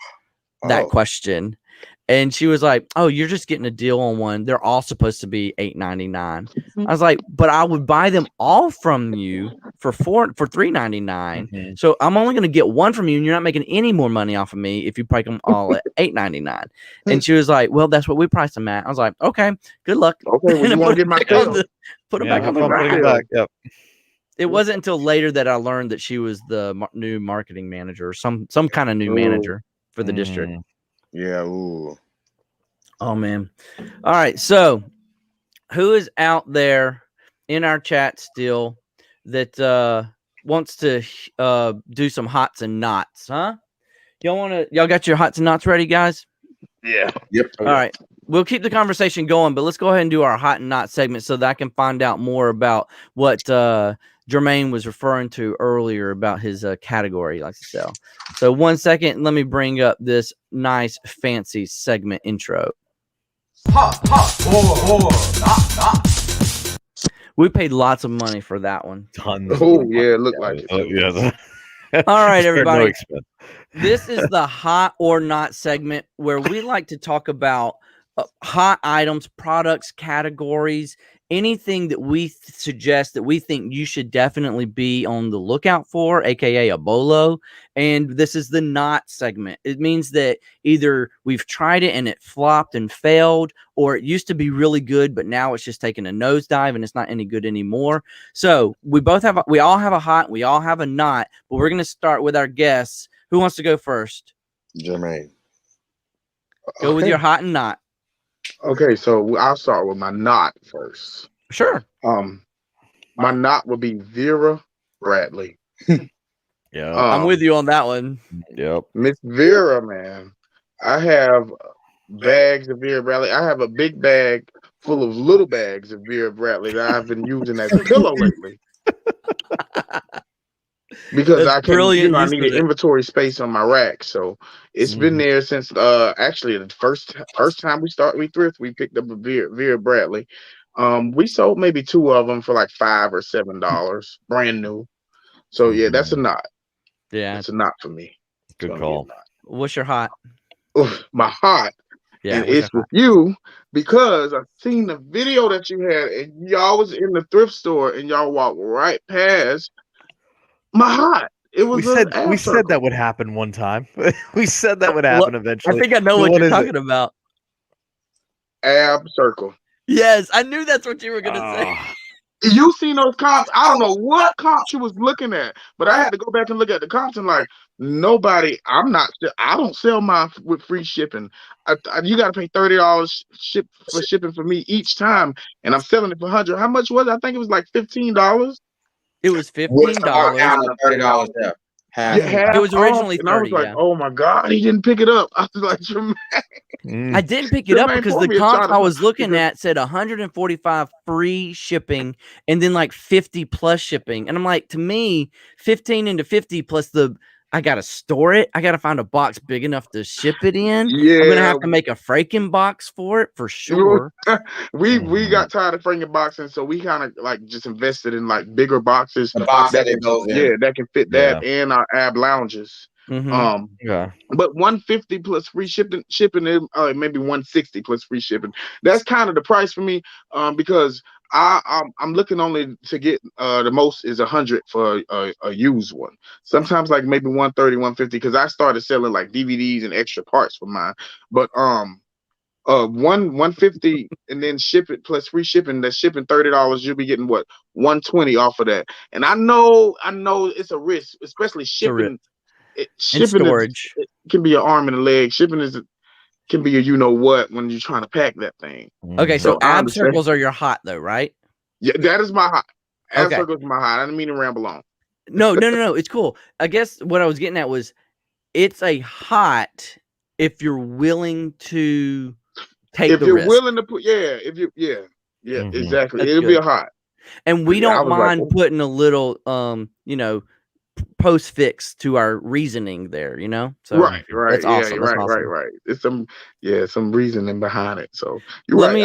that question, and she was like, "Oh, you're just getting a deal on one. They're all supposed to be $8.99." I was like, "But I would buy them all from you for $3.99. So I'm only going to get one from you, and you're not making any more money off of me if you price them all at $8.99." And she was like, "Well, that's what we price them at." I was like, "Okay, good luck." Okay, well, you won't get my tail. Put them Yeah, back on have the fun putting it rack. back. Yep. It wasn't until later that I learned that she was the new marketing manager, or some kind of new manager for the district. Yeah, ooh. Oh man. All right. So who is out there in our chat still that wants to do some hots and knots, huh? Y'all got your hots and knots ready, guys? Yeah. Yep. All right. We'll keep the conversation going, but let's go ahead and do our hot and not segment so that I can find out more about what Jermaine was referring to earlier about his category he likes to sell. So 1 second, let me bring up this nice fancy segment intro. We paid lots of money for that one. Tons. Oh, yeah, it looked like it. Yeah. All right, Spared no everybody. expense. This is the hot or not segment where we like to talk about hot items, products, categories, anything that we suggest that we think you should definitely be on the lookout for, aka a bolo. And this is the not segment. It means that either we've tried it and it flopped and failed, or it used to be really good, but now it's just taking a nosedive and it's not any good anymore. So we all have a hot, we all have a not, but we're going to start with our guests. Who wants to go first? Jermaine. Go with your hot and not. Okay, so I'll start with my not first. Sure. My not would be Vera Bradley. Yeah. I'm with you on that one. Yep. Miss Vera, man. I have bags of Vera Bradley. I have a big bag full of little bags of Vera Bradley that I've been using as a pillow lately. Because That's I brilliant I use need of an it. inventory space on my rack. So it's been there since actually the first time we thrift, we picked up a Vera Bradley. We sold maybe 2 of them for like $5 or $7, brand new. So yeah, that's a not. Yeah. It's a not for me. Good So, call. yeah, What's your hot? not. My hot. Yeah. And what's it's your with you because I've seen the video that you had and y'all was in the thrift store and y'all walked right past my hot. It was we said that would happen one time. We said that would happen eventually. I think I know what you're talking about. Ab circle. Yes, I knew that's what you were gonna say. You seen those comps? I don't know what comps you was looking at, but I had to go back and look at the comps and like nobody. I don't sell mine with free shipping. You got to pay $30 for shipping for me each time, and I'm selling it for $100. How much was it? I think it was like $15. It was $15. $30. Yeah, it was originally $30. And I was like, oh my god, he didn't pick it up. I was like, I didn't pick it up because the comp I was looking at said 145 free shipping and then like 50 plus shipping. And I'm like, to me, 15 into 50 plus I got to store it. I got to find a box big enough to ship it in. Yeah. I'm going to have to make a Franken box for it for sure. we got tired of Franken boxing, so we kind of like just invested in like bigger boxes. The box that it goes in. Yeah, that can fit that and our ab lounges. But 150 plus free shipping maybe 160 plus free shipping. That's kind of the price for me, because I'm looking only to get the most is 100 for a used one. Sometimes like maybe 130, 150, because I started selling like DVDs and extra parts for mine. But 150 and then ship it plus free shipping. That's shipping $30. You'll be getting what, 120 off of that. And I know it's a risk, especially shipping. Shipping storage. It can be an arm and a leg. Shipping can be a what when you're trying to pack that thing. Okay, so ab circles are your hot though, right? Yeah, that is my hot. Ab circles are my hot. I didn't mean to ramble on. No, it's cool. I guess what I was getting at was it's a hot if you're willing to take the risk. If you're willing to put, exactly. That's It'll good. be a hot. And we don't mind putting a little, post fix to our reasoning there, So right. That's awesome. Right. It's some reasoning behind it. So let me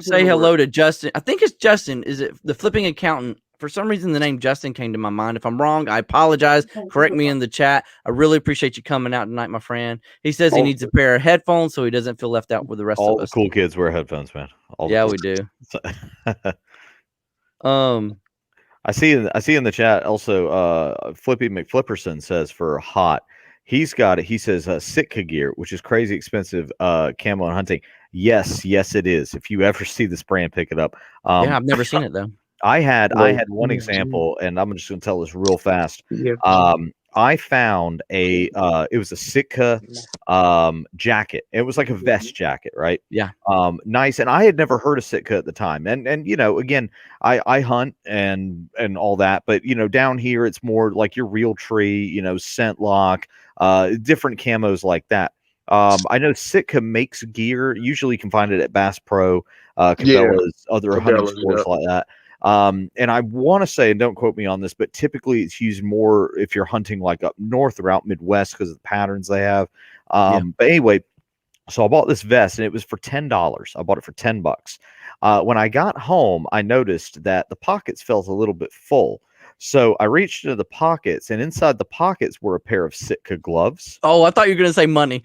say hello to Justin. I think it's Justin. Is it the flipping accountant? For some reason, the name Justin came to my mind. If I'm wrong, I apologize. Correct me in the chat. I really appreciate you coming out tonight, my friend. He says he needs a pair of headphones so he doesn't feel left out with the rest of us. All the cool kids wear headphones, man. We do. I see in the chat also Flippy McFlipperson says for hot, he's got it. He says Sitka gear, which is crazy expensive camo and hunting. Yes, it is. If you ever see this brand, pick it up. I've never seen it though. I had one example, and I'm just going to tell this real fast. I found it was a Sitka jacket. It was like a vest jacket, right? Yeah. Nice. And I had never heard of Sitka at the time. And again, I hunt and all that, but down here it's more like your Real Tree, scent lock, different camos like that. I know Sitka makes gear. Usually you can find it at Bass Pro, Cabela's, other hunting stores like that. And I want to say, and don't quote me on this, but typically it's used more if you're hunting like up north or out Midwest because of the patterns they have. But anyway, so I bought this vest and it was for $10. I bought it for $10. When I got home, I noticed that the pockets felt a little bit full. So I reached into the pockets, and inside the pockets were a pair of Sitka gloves. Oh, I thought you were going to say money.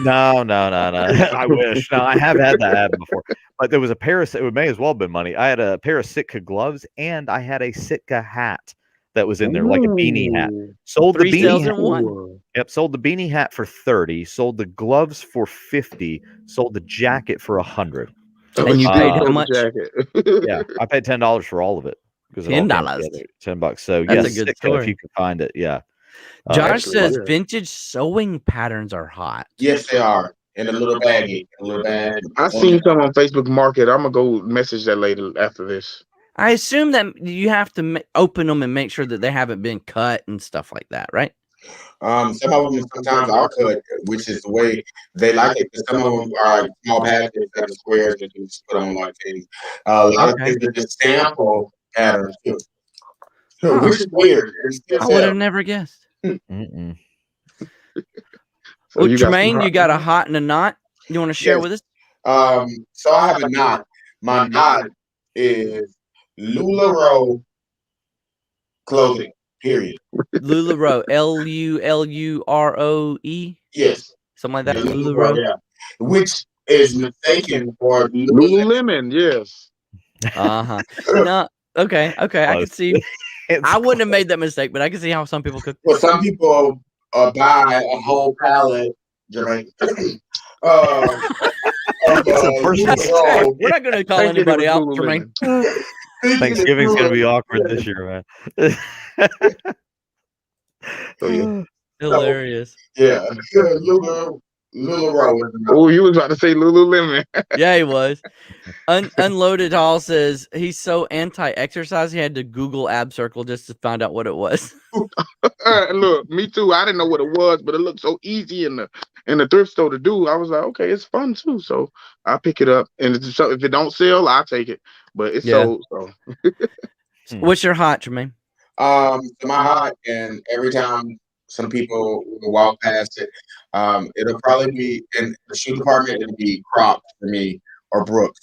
No. I wish. No, I have had that happen before. But there was a pair of, it may as well have been money. I had a pair of Sitka gloves, and I had a Sitka hat that was in there, like a beanie hat. Sold the beanie hat. Yep, sold the beanie hat for $30. Sold the gloves for $50. Sold the jacket for $100. And you paid how much? Yeah, I paid $10 for all of it. $10. $10. So that's yes, a good story. If you can find it, yeah. Josh says vintage sewing patterns are hot. Yes, they are. In a little baggie. I seen some on Facebook Market. I'm gonna go message that later after this. I assume that you have to open them and make sure that they haven't been cut and stuff like that, right? Some of them sometimes are cut, which is the way they like it. Some of them are small packages that are squares that you just put on like things. A lot of things are just sample patterns too. Which is weird. I would have never guessed. So Tremaine, you got a hot and a knot you want to share with us? So I have a knot. My knot is LuLaRoe clothing, period. LuLaRoe, LuLuRoe? Yes. Something like that. LuLaRoe? Yeah. Which is mistaken for Lululemon, yes. No, okay. I can see. I wouldn't have made that mistake, but I can see how some people could. Well, some people buy a whole pallet, Jermaine. It's a person's roll. We're not going to call Thinking it anybody was out, Lululemon. Jermaine. Thanksgiving's gonna be awkward this year, man. Oh, yeah. Hilarious. Yeah, Lulu Roll. Oh, you was about to say Lululemon. Yeah, he was. Unloaded Hall says he's so anti-exercise he had to Google ab circle just to find out what it was. Look, me too. I didn't know what it was, but it looked so easy in the thrift store to do. I was like, okay, it's fun too. So I pick it up, and if it don't sell, I take it. But it's sold. So What's your hot, Jermaine? So my hot, and every time some people will walk past it, it'll probably be in the shoe department. It'll be Crocs for me or Brooks.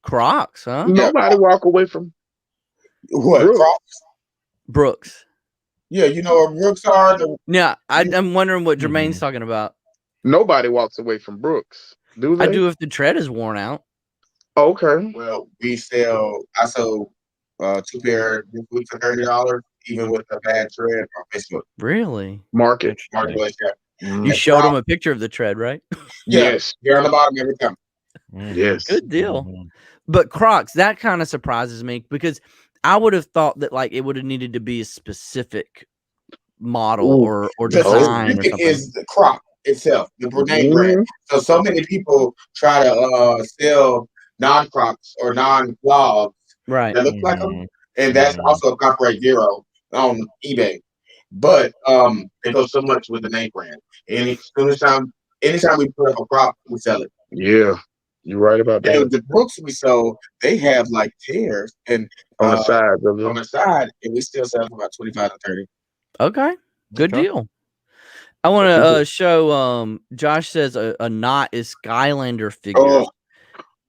Crocs, huh? nobody walk away from What Brooks. Crocs? Brooks. Yeah, you know what Brooks are. Yeah, I'm wondering what Jermaine's talking about. Nobody walks away from Brooks. Do they? I do if the tread is worn out. Okay. Well, I sold 2 pair this week for $30, even with a bad tread on Facebook. Really? Marketplace, yeah. You showed him a picture of the tread, right? Yes. You're on the bottom every time. Yes. Good deal. But Crocs, that kind of surprises me because I would have thought that like it would have needed to be a specific model or design or It something. is the Croc itself, the name brand. So many people try to sell non-Crocs or non-clogs Right. that look like them, and that's also a copyright 0 on eBay. But it goes so much with the name brand. And anytime we put up a Croc, we sell it. Yeah. You're right about that. And the books we sold, they have like tears and On the side of on the side, and we still sell for about 25 to 30. Okay. Good deal. I want to show Josh says a knot is Skylander figures. Oh.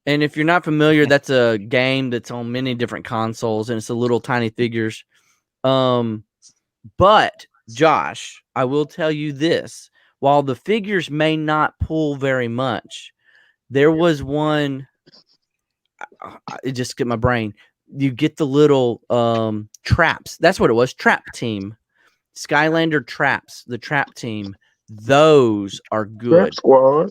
And if you're not familiar, that's a game that's on many different consoles and it's a little tiny figures. But Josh, I will tell you this, while the figures may not pull very much, there was one, it just skipped my brain. You get the little traps. That's what it was. Trap team. Skylander traps, the trap team. Those are good. Trap squad.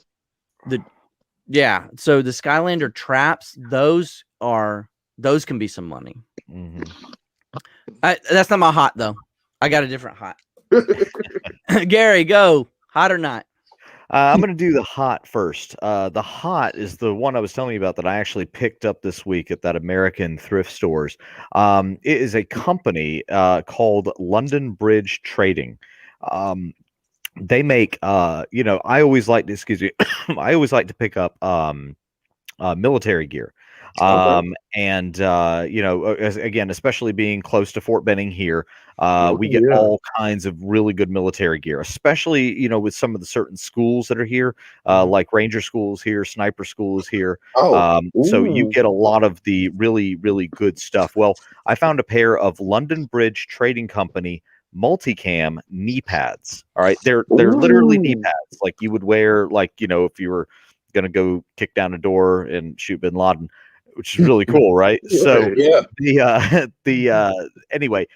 Yeah. So the Skylander traps, those can be some money. That's not my hot though. I got a different hot. Gary, go. Hot or not? I'm going to do the hot first. The hot is the one I was telling you about that I actually picked up this week at that American thrift stores. It is a company called London Bridge Trading. They make, I always like to, I always like to pick up military gear. And again, especially being close to Fort Benning here, we get all kinds of really good military gear, especially, with some of the certain schools that are here, like Ranger School is here, Sniper School is here. So you get a lot of the really, really good stuff. Well, I found a pair of London Bridge Trading Company multicam knee pads. All right. They're literally knee pads like you would wear, like, if you were going to go kick down a door and shoot bin Laden, which is really cool, right? So anyway,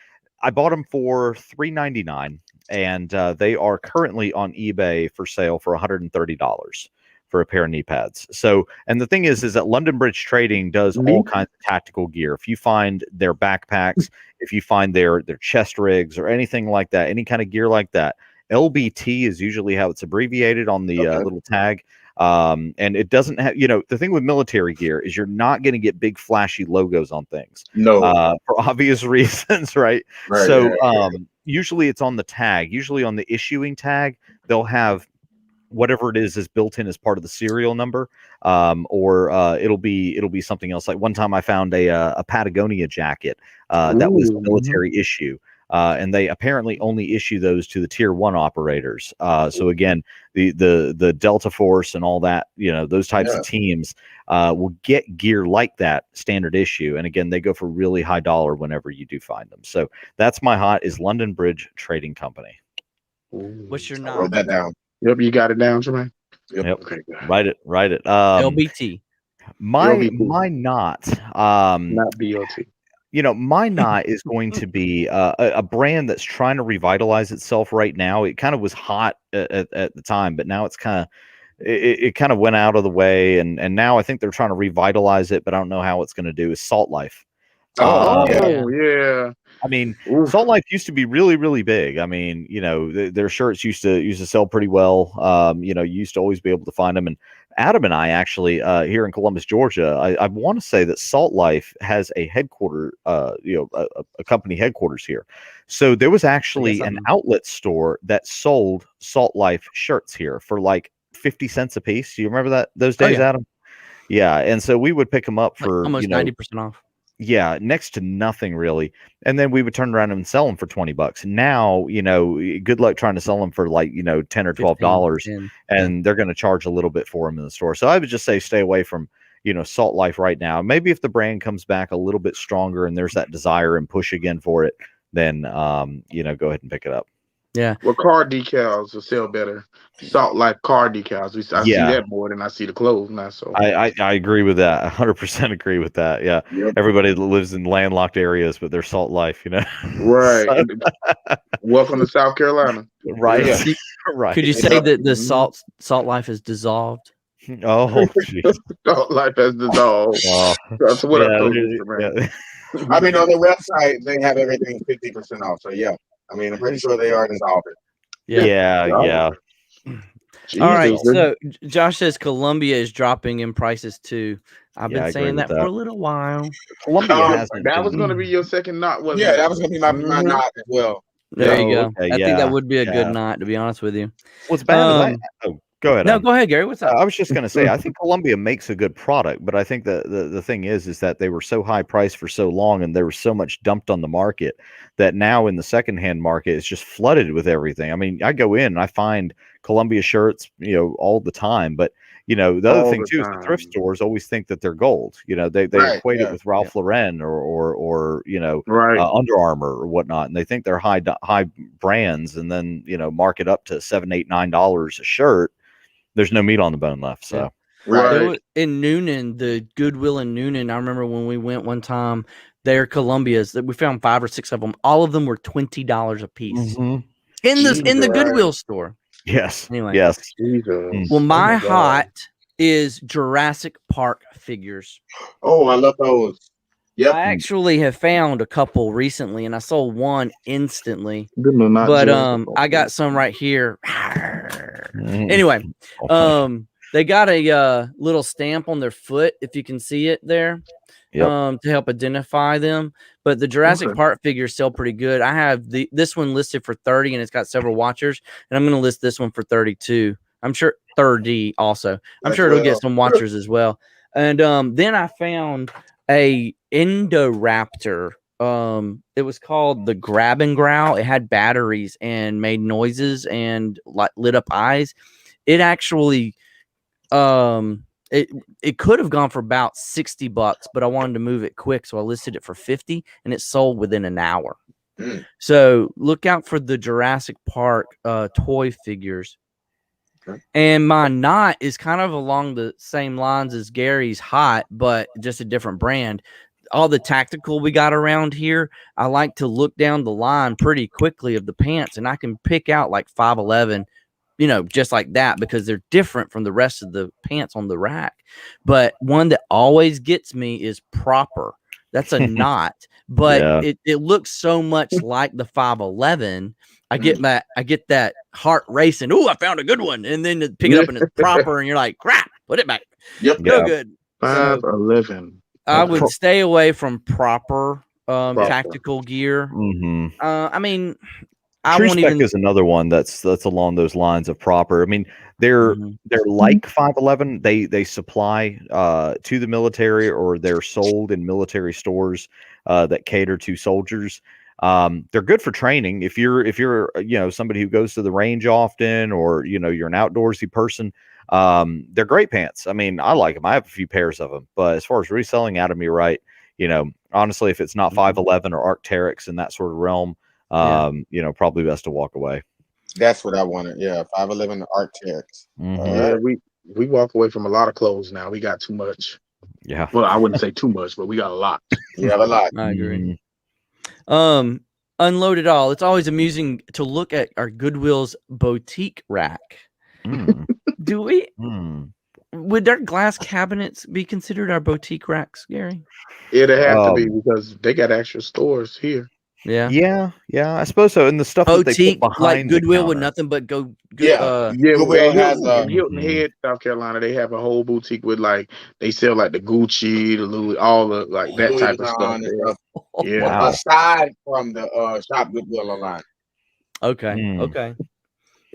I bought them for $3.99, and they are currently on eBay for sale for $130 for a pair of knee pads. So, and the thing is that London Bridge Trading does all kinds of tactical gear. If you find their backpacks, if you find their chest rigs or anything like that, any kind of gear like that, LBT is usually how it's abbreviated on the little tag. And it doesn't have, the thing with military gear is you're not going to get big flashy logos on things. No. For obvious reasons, right? So usually it's on the tag. Usually on the issuing tag, they'll have whatever it is built in as part of the serial number, or it'll be something else. Like one time I found a Patagonia jacket that was military issue. And they apparently only issue those to the tier 1 operators. So again, the Delta Force and all that, those types of teams will get gear like that standard issue. And again, they go for really high dollar whenever you do find them. So that's my hot, is London Bridge Trading Company. What's your Wrote not? that down. Yep, you got it down, Jermaine. Yep. Okay, Write it. LBT. My LBT. not not BOT. My Knot is going to be a brand that's trying to revitalize itself right now. It kind of was hot at the time, but now it's kind of it kind of went out of the way, and now I think they're trying to revitalize it, but I don't know how it's going to do. Is Salt Life? Yeah. I mean, Oof. Salt Life used to be really, really big. I mean, their shirts used to sell pretty well. You used to always be able to find them. And Adam and I actually here in Columbus, Georgia, I want to say that Salt Life has a headquarter, a company headquarters here. So there was actually an outlet store that sold Salt Life shirts here for like 50 cents a piece. Do you remember those days, Adam? Yeah, and so we would pick them up for almost 90% off. Yeah, next to nothing really. And then we would turn around and sell them for $20. Now, good luck trying to sell them for like, $10 or $12, and they're going to charge a little bit for them in the store. So I would just say stay away from, Salt Life right now. Maybe if the brand comes back a little bit stronger and there's that desire and push again for it, then, go ahead and pick it up. Yeah. Well, car decals will sell better. Salt Life car decals. I see that more than I see the clothes now. So I agree with that. 100% agree with that. Yeah. Yep. Everybody lives in landlocked areas, but they're Salt Life, Right. Welcome to South Carolina. Right. Yeah. Right. Could you say that the Salt Life is dissolved? Oh, geez. Salt Life has dissolved. That's what I told you, man. I mean, on their website, they have everything 50% off. So, yeah. I mean, I'm pretty sure they are dissolved. Yeah. Jesus. All right. So, Josh says Columbia is dropping in prices too. I've been saying that for a little while. Columbia hasn't. That was going to be your second knot, wasn't it? Yeah, that was going to be my knot as well. There you go. Okay, I think that would be a good knot, to be honest with you. What's bad? Go ahead. No, go ahead, Gary. What's up? I was just going to say, I think Columbia makes a good product, but I think the thing is that they were so high priced for so long, and there was so much dumped on the market that now in the secondhand market, it's just flooded with everything. I mean, I go in and I find Columbia shirts, all the time, but the other thing too is the thrift stores always think that they're gold. They equate it with Ralph Lauren or Under Armour or whatnot, and they think they're high brands, and then mark it up to $7, $8, $9 a shirt. There's no meat on the bone left. So in Noonan, the Goodwill in Noonan, I remember when we went one time, their Columbias that we found 5 or 6 of them. All of them were $20 a piece in the Goodwill store. Yes. Anyway. Yes. Well, my hot is Jurassic Park figures. Oh, I love those. Yep. I actually have found a couple recently, and I sold one instantly. But I got some right here. Anyway, they got a little stamp on their foot, if you can see it there, to help identify them. But the Jurassic Park figures sell pretty good. I have this one listed for 30, and it's got several watchers, and I'm going to list this one for 32. I'm sure 30 also. I'm sure it'll get some watchers as well. And then I found a Indoraptor. It was called the Grab and Growl. It had batteries and made noises and lit up eyes. It actually it could have gone for about $60, but I wanted to move it quick, so I listed it for 50, and it sold within an hour. So look out for the Jurassic Park toy figures. And my knot is kind of along the same lines as Gary's hot, but just a different brand. All the tactical we got around here, I like to look down the line pretty quickly of the pants, and I can pick out like 511, just like that, because they're different from the rest of the pants on the rack. But one that always gets me is Proper. That's a knot, but it looks so much like the 511. I get that heart racing. Ooh, I found a good one, and then pick it up and it's Proper, and you're like, crap, put it back. Yep, no good. 511. I would stay away from Proper tactical gear. I mean, I True won't Spec even. is another one that's along those lines of Proper. I mean, they're like 511. They supply to the military, or they're sold in military stores that cater to soldiers. They're good for training. If you're somebody who goes to the range often, or you're an outdoorsy person, they're great pants. I mean, I like them. I have a few pairs of them, but as far as reselling, Adam, you're right. Honestly, if it's not 511 or Arc'teryx in that sort of realm, probably best to walk away. That's what I wanted. Yeah, 511 Arc'teryx. We walk away from a lot of clothes now. We got too much. Yeah. Well, I wouldn't say too much, but we got a lot. We have a lot. I agree. Unload it all. It's always amusing to look at our Goodwill's boutique rack. Mm. Do we? Mm. Would our glass cabinets be considered our boutique racks, Gary? It'd have to be because they got actual stores here. Yeah. Yeah, I suppose so. And the stuff that they Boutique, put behind like Goodwill the with counter. nothing but go. Yeah. Yeah, Goodwill in has Hilton Head, South Carolina, they have a whole boutique with like they sell like the Gucci, the Louis, all the like that Louis type of Vuitton stuff. and stuff. Yeah, Wow. Aside from the shop Goodwill online. Okay. Okay.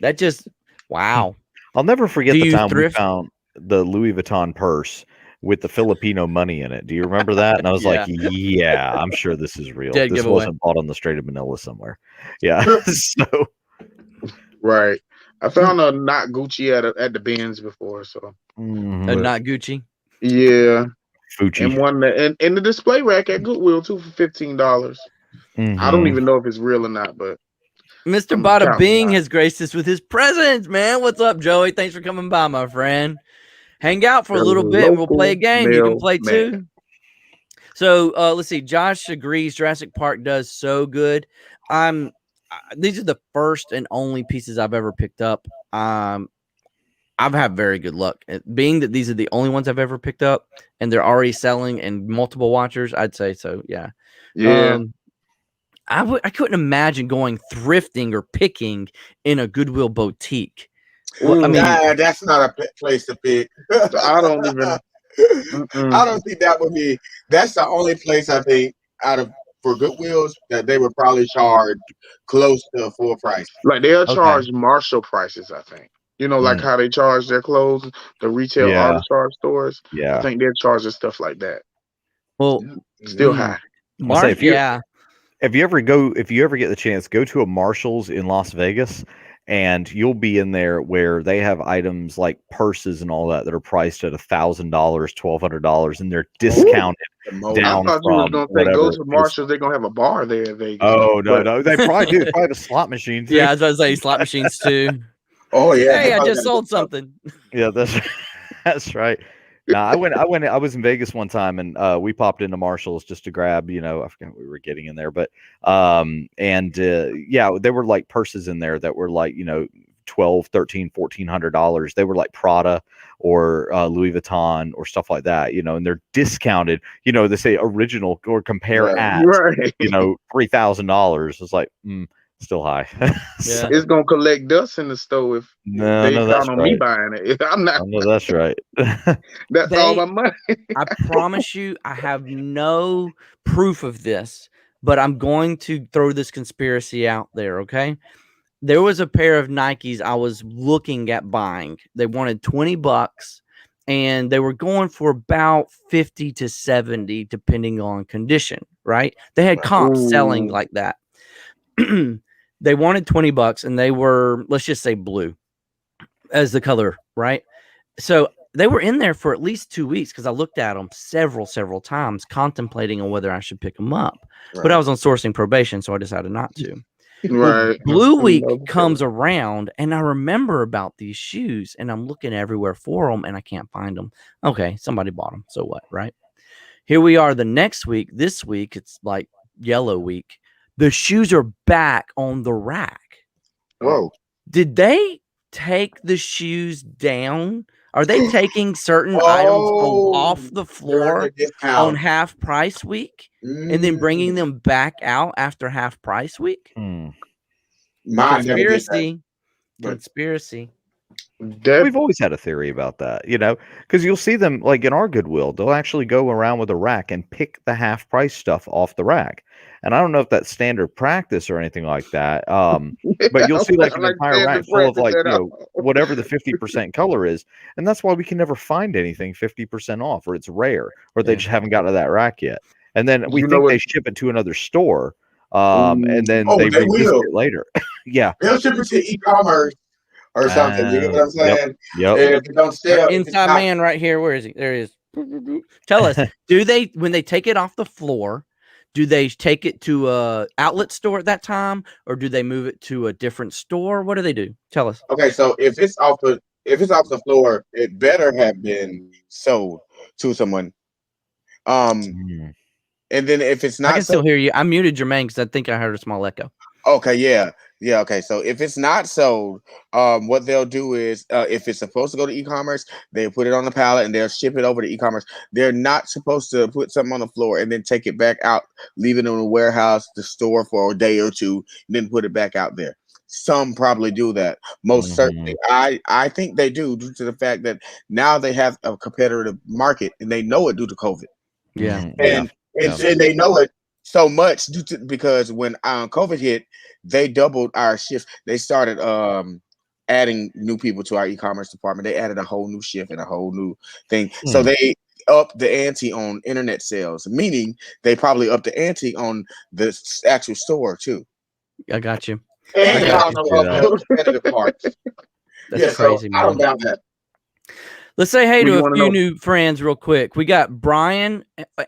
That just wow. I'll never forget Do the you time thrift? we found the Louis Vuitton purse with the Filipino money in it. Do you remember that? And I was like, yeah, I'm sure this is real. Dead This giveaway. wasn't bought on the Strait of Manila somewhere. Yeah. So right. I found a not Gucci at the Benz before, so Not Gucci. yeah. Fuji. And one in the display rack at Goodwill too for $15. I don't even know if it's real or not, but Mr. I'm Bada counting Bing on it. has graced us with his presence, man. What's up, Joey? Thanks for coming by, my friend. Hang out for a That little was a bit and we'll play a local game. You can play mailman. too. So let's see. Josh agrees Jurassic Park does so good. These are the first and only pieces I've ever picked up. I've had very good luck. Being that these are the only ones I've ever picked up and they're already selling and multiple watchers, I'd say so. Yeah. Yeah. I couldn't imagine going thrifting or picking in a Goodwill boutique. Ooh, I mean, that's not a place to pick. I don't even. I don't think that would be. That's the only place I think for Goodwills that they would probably charge close to full price. Like they'll charge Marshall prices, I think. You know, like how they charge their clothes, the retail arbitrage stores. Yeah. I think they're charging stuff like that. well, Still high. If you ever get the chance, go to a Marshall's in Las Vegas, and you'll be in there where they have items like purses and all that are priced at $1,000, $1,200, and they're discounted down I thought you was from gonna say whatever. go to Marshall's. They're gonna have a bar there in Vegas. Oh no, they probably do. They probably have a slot machine too. Yeah, I was about to say slot machines too. Oh yeah. Hey, I just sold something. Yeah, that's right. Nah, I was in Vegas one time and we popped into Marshall's just to grab, I forgot what we were getting in there, but there were like purses in there that were like, $1,200, $1,300, $1,400. They were like Prada or Louis Vuitton or stuff like that, and they're discounted, they say original or compare at $3,000. It's like, still high. Yeah. It's gonna collect dust in the store if they count on me buying it. I'm not. No, that's right. That's all my money. I promise you, I have no proof of this, but I'm going to throw this conspiracy out there. Okay. There was a pair of Nikes I was looking at buying. They wanted $20 and they were going for about 50 to 70, depending on condition, right? They had comps selling like that. They wanted $20 and they were, let's just say blue as the color, right? So they were in there for at least 2 weeks because I looked at them several times, contemplating on whether I should pick them up. Right. But I was on sourcing probation, so I decided not to. Right. Blue Week comes around and I remember about these shoes and I'm looking everywhere for them and I can't find them. Okay, somebody bought them. So what, right? Here we are the next week. This week, it's like Yellow Week. The shoes are back on the rack. Whoa. Did they take the shoes down? Are they taking certain items off the floor on half price week and then bringing them back out after half price week? Conspiracy. We've always had a theory about that, because you'll see them like in our Goodwill, they'll actually go around with a rack and pick the half price stuff off the rack. And I don't know if that's standard practice or anything like that. But you'll see like an entire rack full of like, whatever the 50% color is. And that's why we can never find anything 50% off, or it's rare, or they just haven't gotten to that rack yet. And then we think they ship it to another store. And then they revisit it later. Yeah. They'll ship it to e-commerce or something. You know what I'm saying? Yep. And if you don't sell, Inside man right here. Where is he? There he is. Tell us, when they take it off the floor, do they take it to a outlet store at that time, or do they move it to a different store? What do they do? Tell us. Okay, so if it's off the floor, it better have been sold to someone. And then if it's not, I can still hear you. I muted Jermaine because I think I heard a small echo. Okay, yeah. Okay. So if it's not sold, what they'll do is, if it's supposed to go to e-commerce, they put it on the pallet and they'll ship it over to e-commerce. They're not supposed to put something on the floor and then take it back out, leave it in a warehouse, the store for a day or two, and then put it back out there. Some probably do that. Most certainly, I think they do, due to the fact that now they have a competitive market and they know it due to COVID. Yeah, and they know it so much because when COVID hit, they doubled our shift. They started adding new people to our e-commerce department. They added a whole new shift and a whole new thing. So they upped the ante on internet sales, meaning they probably upped the ante on the actual store too. I got you. And competitive parts. That's crazy, man. I don't doubt that. Let's say hey to a few new friends real quick. We got Brian.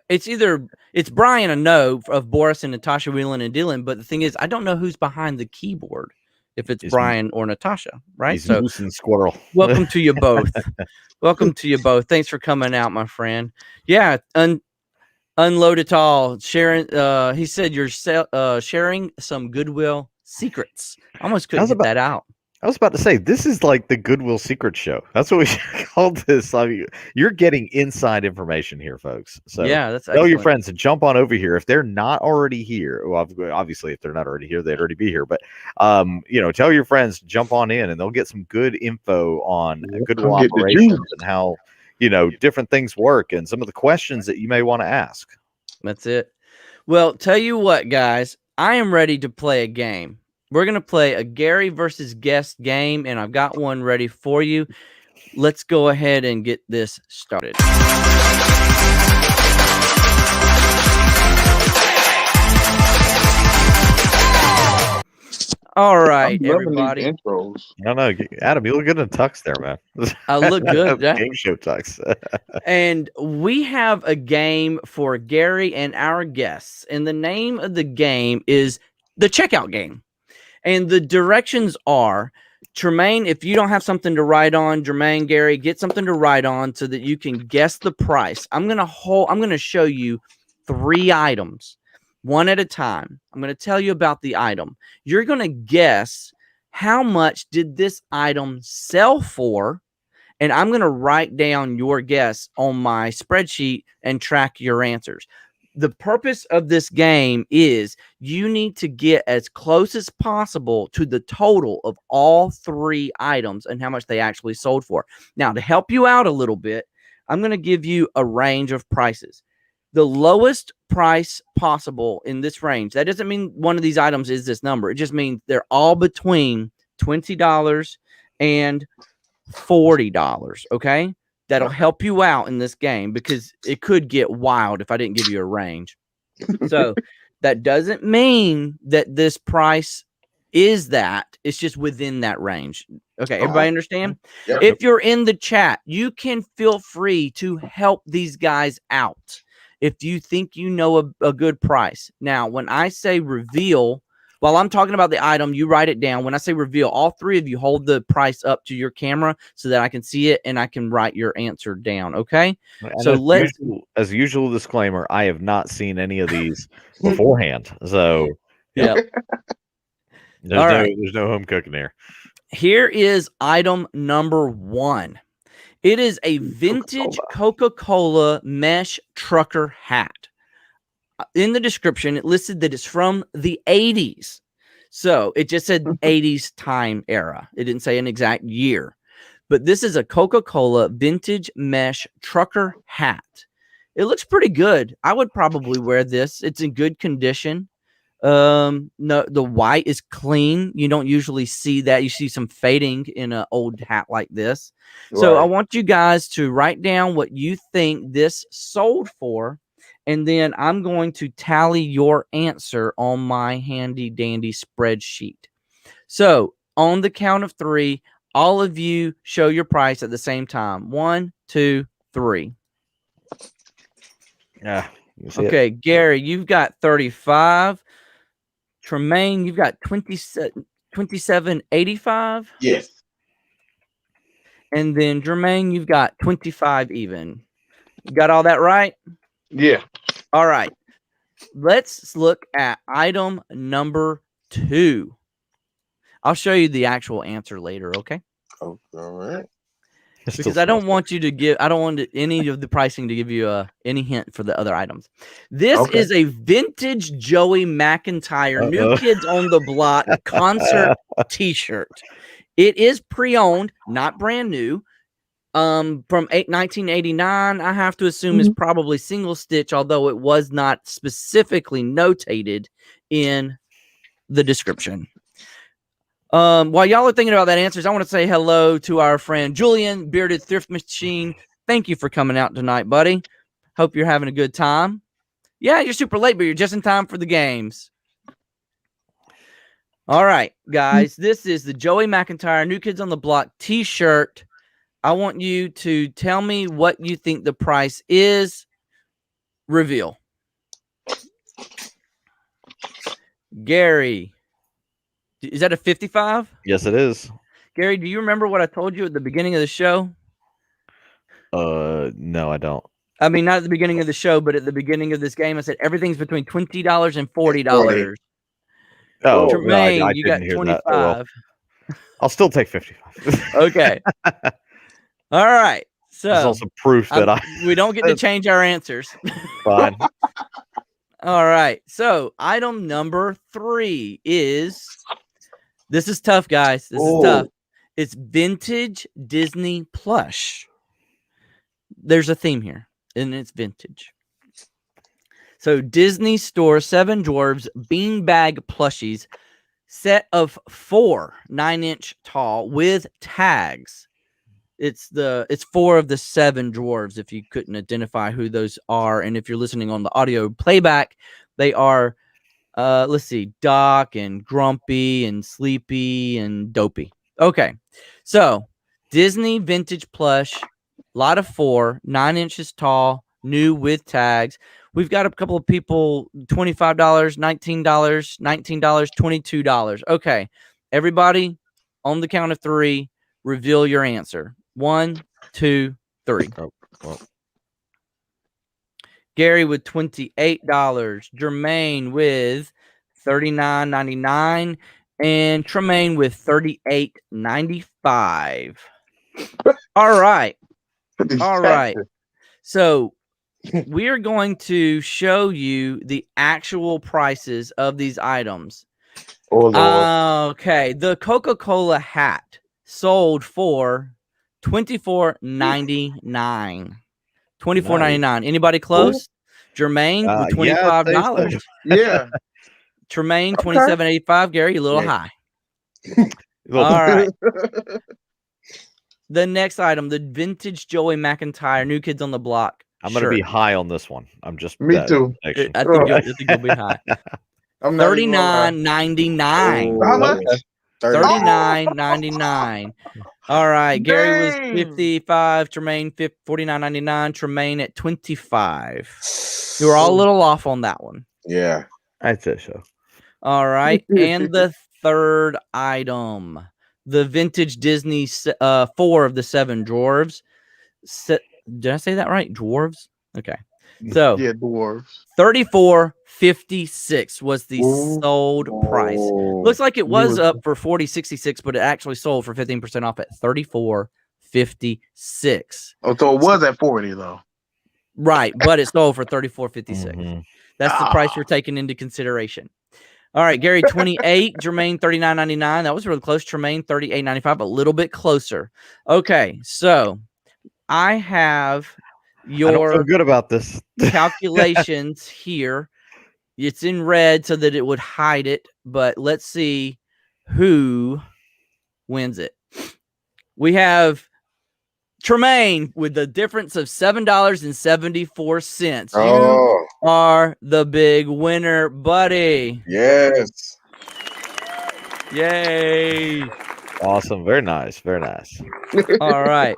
It's Brian, I know, of Boris and Natasha Whelan and Dylan, but the thing is, I don't know who's behind the keyboard, if it's Brian or Natasha, right? So Moose and Squirrel. Welcome to you both. Welcome to you both. Thanks for coming out, my friend. Yeah, unload it all. Sharon, he said you're sharing some Goodwill secrets. I almost couldn't get that out. I was about to say, this is like the Goodwill Secret Show. That's what we should call this. I mean, you're getting inside information here, folks. So yeah, that's tell your friends to jump on over here. If they're not already here, well, obviously, if they're not already here, they'd already be here. But, tell your friends to jump on in and they'll get some good info on Goodwill operations and how, different things work and some of the questions that you may want to ask. That's it. Well, tell you what, guys, I am ready to play a game. We're going to play a Gary versus guest game, and I've got one ready for you. Let's go ahead and get this started. All right, everybody. No, Adam, you look good in tux there, man. I look good. Game show tux. And we have a game for Gary and our guests, and the name of the game is the checkout game. And the directions are, Tremaine, if you don't have something to write on, Jermaine, Gary, get something to write on so that you can guess the price. I'm going to show you 3 items, one at a time. I'm going to tell you about the item. You're going to guess how much did this item sell for, and I'm going to write down your guess on my spreadsheet and track your answers. The purpose of this game is you need to get as close as possible to the total of all 3 items and how much they actually sold for. Now, to help you out a little bit, I'm going to give you a range of prices. The lowest price possible in this range, that doesn't mean one of these items is this number. It just means they're all between $20 and $40, okay? That'll help you out in this game because it could get wild if I didn't give you a range. So that doesn't mean that this price is that. It's just within that range. Okay, everybody understand? Yep. If you're in the chat, you can feel free to help these guys out if you think you know a good price. Now, when I say reveal, while I'm talking about the item, you write it down. When I say reveal, all 3 of you hold the price up to your camera so that I can see it and I can write your answer down. Okay. And so as usual disclaimer, I have not seen any of these beforehand. So yeah, there's no home cooking here. Here is item number 1. It is a vintage Coca-Cola mesh trucker hat. In the description, it listed that it's from the 80s. So it just said 80s time era. It didn't say an exact year. But this is a Coca-Cola vintage mesh trucker hat. It looks pretty good. I would probably wear this. It's in good condition. No, the white is clean. You don't usually see that. You see some fading in an old hat like this. Right. So I want you guys to write down what you think this sold for. And then I'm going to tally your answer on my handy dandy spreadsheet. So on the count of 3, all of you show your price at the same time. 1, 2, 3. Yeah. Okay, Gary, you've got 35. Tremaine, you've got 27.85. Yes. And then Jermaine, you've got 25 even. Got all that right? Yeah. All right. Let's look at item number 2. I'll show you the actual answer later, okay? Oh, all right. Because I don't want any of the pricing to give you any hint for the other items. This is a vintage Joey McIntyre New Kids on the Block concert t-shirt. It is pre-owned, not brand new. From 1989, I have to assume is probably single stitch, although it was not specifically notated in the description. While y'all are thinking about that answers, I want to say hello to our friend Julian, Bearded Thrift Machine. Thank you for coming out tonight, buddy. Hope you're having a good time. Yeah, you're super late, but you're just in time for the games. All right, guys, this is the Joey McIntyre New Kids on the Block t-shirt. I want you to tell me what you think the price is. Reveal. Gary. Is that a 55? Yes, it is. Gary, do you remember what I told you at the beginning of the show? No, I don't. I mean, not at the beginning of the show, but at the beginning of this game, I said everything's between $20 and $40. Oh, Tremaine, no, I you got didn't hear 25. that. Well, I'll still take 55. Okay. All right. So that's also proof that we don't get to change our answers. Fine. All right. So item number 3 is, this is tough, guys. This is tough. It's vintage Disney plush. There's a theme here, and it's vintage. So Disney Store 7 Dwarves beanbag plushies, set of 4 9-inch tall with tags. It's 4 of the 7 dwarves, if you couldn't identify who those are. And if you're listening on the audio playback, they are, let's see, Doc and Grumpy and Sleepy and Dopey. Okay, so Disney vintage plush, lot of 4, 9 inches tall, new with tags. We've got a couple of people, $25, $19, $22. Okay, everybody, on the count of 3, reveal your answer. 1, 2, 3. Gary with $28, Jermaine with $39.99, and Tremaine with $38.95. All right. So we are going to show you the actual prices of these items. Okay, the Coca-Cola hat sold for $24.99. $24.99. Anybody close? Jermaine with $25. Yeah. Tremaine $27.85. Gary, a little high. All right. The next item, the vintage Joey McIntyre New Kids on the Block. I'm going to be high on this one. I'm just me too. I think you'll be high. $39.99. How much? $39.99. All right. Gary was 55. Tremaine $49.99. Tremaine at 25. You were all a little off on that one. Yeah, I'd say so. All right. And the third item, the vintage Disney 4 of the 7 dwarves. Did I say that right? Dwarves? Okay. So yeah, dwarves. $34.56 was the sold price. Looks like it was up for $40.66, but it actually sold for 15% off at $34.56. Oh, so it was at 40 though. Right, but it sold for $34.56. That's the price we're taking into consideration. All right, Gary 28, Jermaine $39.99. That was really close. Tremaine $38.95, a little bit closer. Okay, so I have I don't feel good about this. calculations here. It's in red so that it would hide it, but let's see who wins it. We have Tremaine with the difference of $7.74. You are the big winner, buddy. Yes. Yay. Awesome. Very nice. Very nice. All right.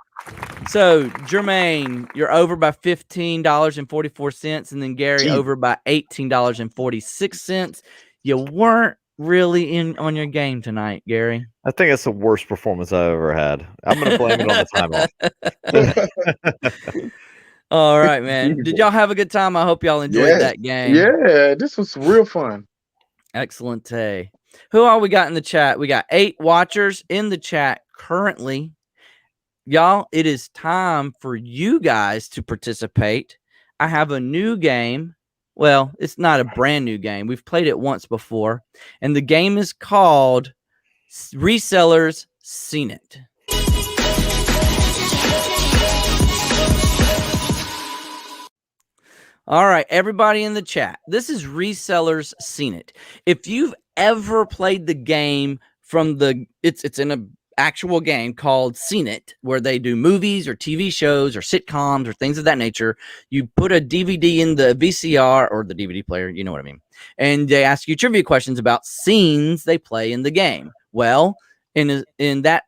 So, Jermaine, you're over by $15.44, and then Gary over by $18.46. You weren't really in on your game tonight, Gary. I think it's the worst performance I've ever had. I'm going to blame it on the time off. All right, man. Did y'all have a good time? I hope y'all enjoyed that game. Yeah, this was real fun. Excellent. Who all we got in the chat? We got 8 watchers in the chat currently. Y'all, it is time for you guys to participate. I have a new game. Well, it's not a brand new game. We've played it once before. And the game is called Resellers Seen It. All right, everybody in the chat. This is Resellers Seen It. If you've ever played the game from it's in an actual game called Seen It, where they do movies or TV shows or sitcoms or things of that nature. You put a DVD in the VCR or the DVD player, you know what I mean, and they ask you trivia questions about scenes they play in the game. Well, in that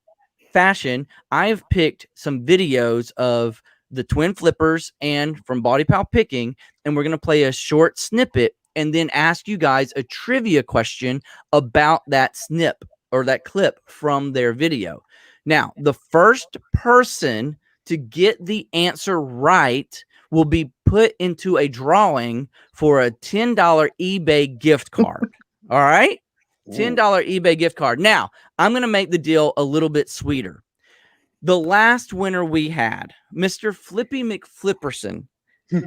fashion, I've picked some videos of the twin Flippersz and from BaldyPal picking, and we're going to play a short snippet and then ask you guys a trivia question about that snip or that clip from their video. Now, the first person to get the answer right will be put into a drawing for a $10 eBay gift card. All right? $10 eBay gift card. Now, I'm going to make the deal a little bit sweeter. The last winner we had, Mr. Flippy McFlipperson,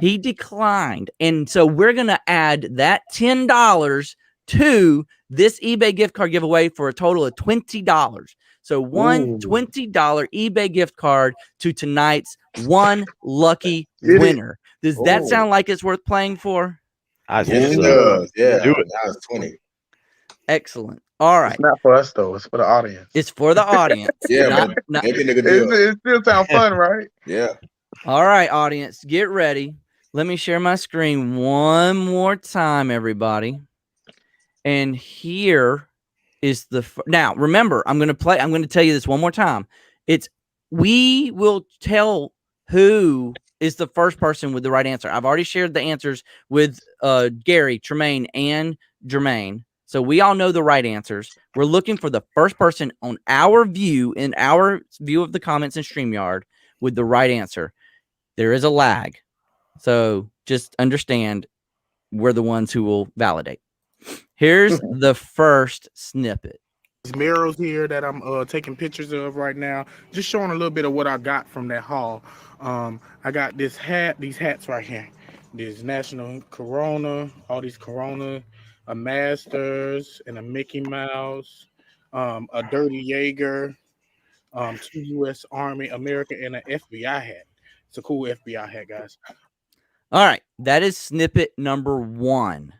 he declined. And so we're going to add that $10 to this eBay gift card giveaway for a total of $20. So one $20 eBay gift card to tonight's one lucky winner. Does that sound like it's worth playing for? I Yes, think it so. does. Yeah, Do it. that was 20. Excellent. All right. It's not for us though. It's for the audience. It's for the audience. Yeah, but make a nigga deal. It still sounds fun, right? Yeah. All right, audience, get ready. Let me share my screen one more time, everybody. And here is now. Remember, I'm going to tell you this one more time. We will tell who is the first person with the right answer. I've already shared the answers with Gary, Tremaine, and Jermaine. So we all know the right answers. We're looking for the first person on our view, in our view of the comments in StreamYard, with the right answer. There is a lag. So just understand we're the ones who will validate. Here's the first snippet. These mirrors here that I'm taking pictures of right now, just showing a little bit of what I got from that haul. I got these hats right here. This National Corona, all these Corona, a Masters and a Mickey Mouse, a Dirty Jaeger, 2 U.S. Army, America, and an FBI hat. It's a cool FBI hat, guys. All right, that is snippet number 1.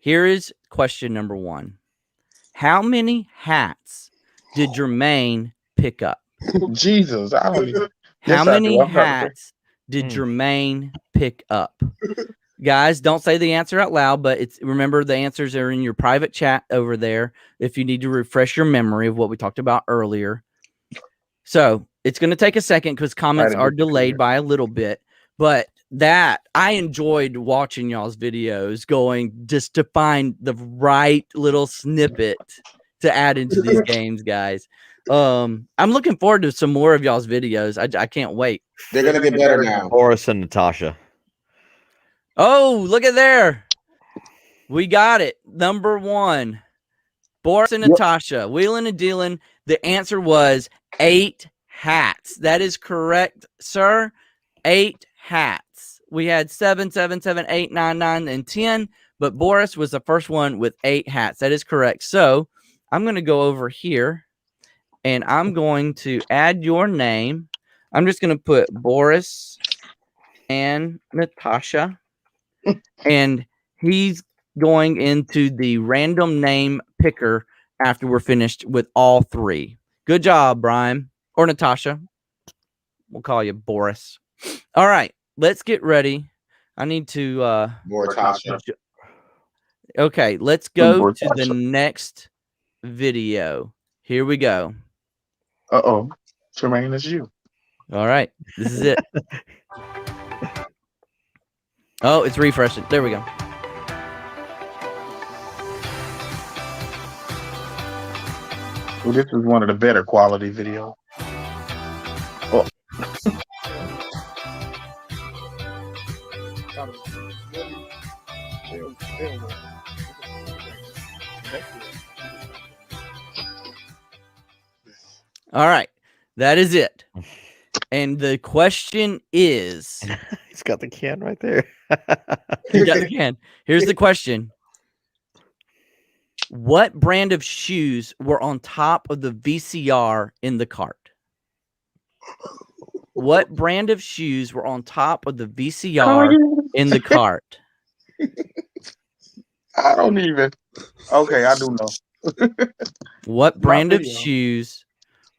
Here is question number 1. How many hats did Jermaine pick up? Jesus, I don't even. How many hats did Jermaine pick up? Guys, don't say the answer out loud, but remember the answers are in your private chat over there if you need to refresh your memory of what we talked about earlier. So it's going to take a second because comments are delayed by a little bit, but I enjoyed watching y'all's videos going just to find the right little snippet to add into these games, guys. I'm looking forward to some more of y'all's videos. I can't wait. They're going to get better now. Boris and Natasha. Oh, look at there. We got it. Number 1. Boris and Natasha. Wheeling and dealing. The answer was 8 hats. That is correct, sir. 8 hats. We had 7, 7, 7, 8, 9, 9, and 10. But Boris was the first one with 8 hats. That is correct. So I'm going to go over here. And I'm going to add your name. I'm just going to put Boris and Natasha. And he's going into the random name picker after we're finished with all 3. Good job, Brian. Or Natasha. We'll call you Boris. All right. Let's get ready. I need to... Natasha. Okay. Let's go to the next video. Here we go. Uh-oh. Tremaine, it's you. All right. This is it. Oh, it's refreshing. There we go. Well, this is one of the better quality videos. Oh. All right, that is it. And the question is, He's got the can right there. you got the can. Here's the question. What brand of shoes were on top of the VCR in the cart? What brand of shoes were on top of the VCR in the cart? I don't even. Okay, I do know. What brand of video. shoes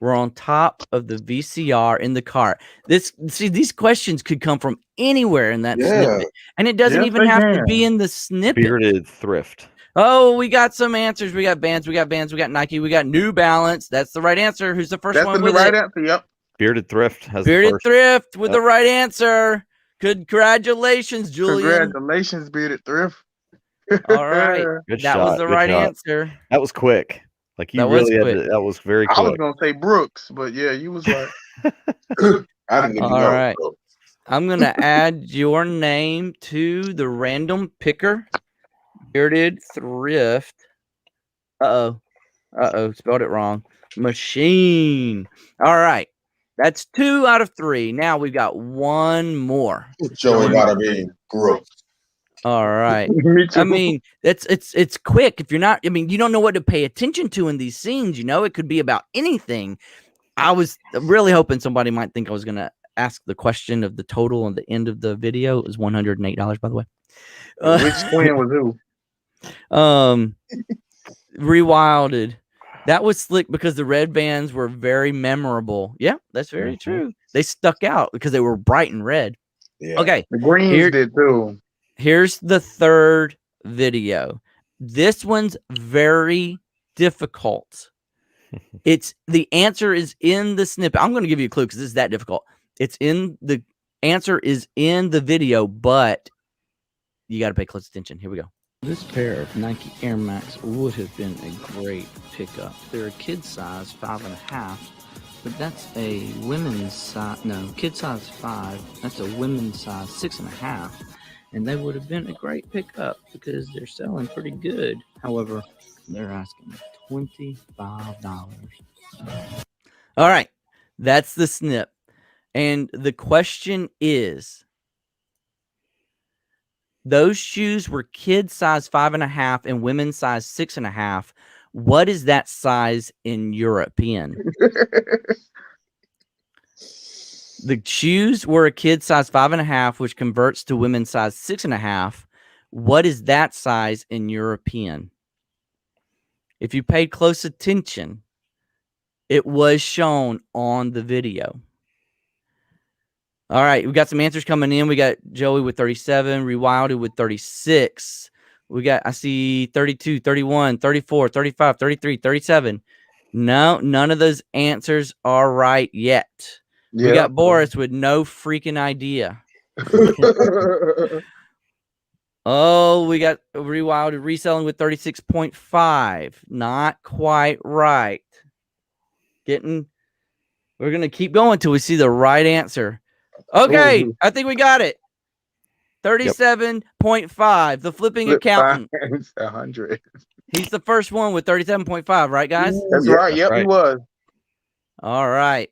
were on top of the VCR in the cart? These questions could come from anywhere in that snippet, and it doesn't Yes, even they have to can. be in the snippet. Bearded Thrift. Oh, we got some answers. We got Vans, we got Nike, we got New Balance. That's the right answer. Who's the first That's one the with right it? answer. Yep. Bearded Thrift has the Bearded first. Thrift with the Yep. right answer. Congratulations, Julian. Congratulations, Bearded Thrift. All right. Good That shot. was the Good right shot. answer. That was quick. Like you That was really had quick. to, that was very I was quick. gonna say Brooks, but yeah, you was right. I didn't even All know. right. Bro. I'm going to add your name to the random picker. Bearded Thrift. Uh-oh. Spelled it wrong. Machine. All right. That's 2 out of 3. Now we've got one more. Joey about to be gross. All right. Me too. I mean, it's quick. If you're not, I mean, you don't know what to pay attention to in these scenes. You know, it could be about anything. I was really hoping somebody might think I was going to ask the question of the total on the end of the video. It was $108, by the way. Which twin was who? Rewilded. That was slick because the red bands were very memorable. Yeah, that's very true. They stuck out because they were bright and red. Yeah. Okay. The Greens did too. Here's the third video. This one's very difficult. The answer is in the snippet. I'm going to give you a clue because this is that difficult. The answer is in the video, but you got to pay close attention. Here we go. This pair of Nike Air Max would have been a great pickup. They're a kid size 5.5, but that's a women's size. No, kid size 5. That's a women's size 6.5. And they would have been a great pickup because they're selling pretty good. However, they're asking $25. All right. That's the snip. And the question is, those shoes were kid size 5.5 and women's size 6.5. What is that size in European? The shoes were a kid size 5.5, which converts to women's size 6.5. What is that size in European? If you paid close attention, it was shown on the video. All right, we got some answers coming in. We got Joey with 37, Rewilded with 36. I see 32, 31, 34, 35, 33, 37. No, none of those answers are right yet. We got Boris with no freaking idea. Oh, we got Rewilded reselling with 36.5. Not quite right. We're going to keep going till we see the right answer. Okay, I think we got it. 37.5. The flipping accountant. 100. He's the first one with 37.5, right, guys? That's right. Yep, right. he was. All right.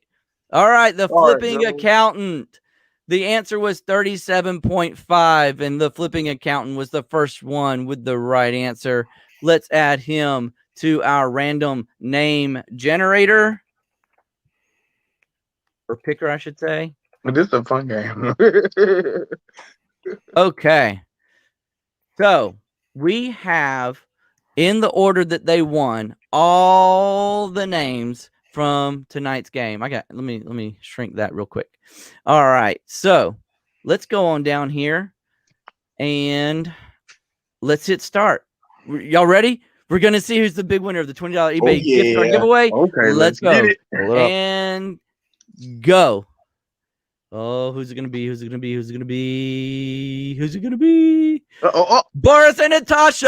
The flipping accountant. The answer was 37.5, and the flipping accountant was the first one with the right answer. Let's add him to our random name generator. Or picker, I should say. This is a fun game. Okay. So we have, in the order that they won, all the names from tonight's game. Let me shrink that real quick. All right. So let's go on down here and let's hit start. Y'all ready? We're going to see who's the big winner of the $20 eBay gift card giveaway. Okay, let's go. get it. And go. Oh, who's it going to be? Who's it going to be? Who's it going to be? Who's it going to be? Boris and Natasha.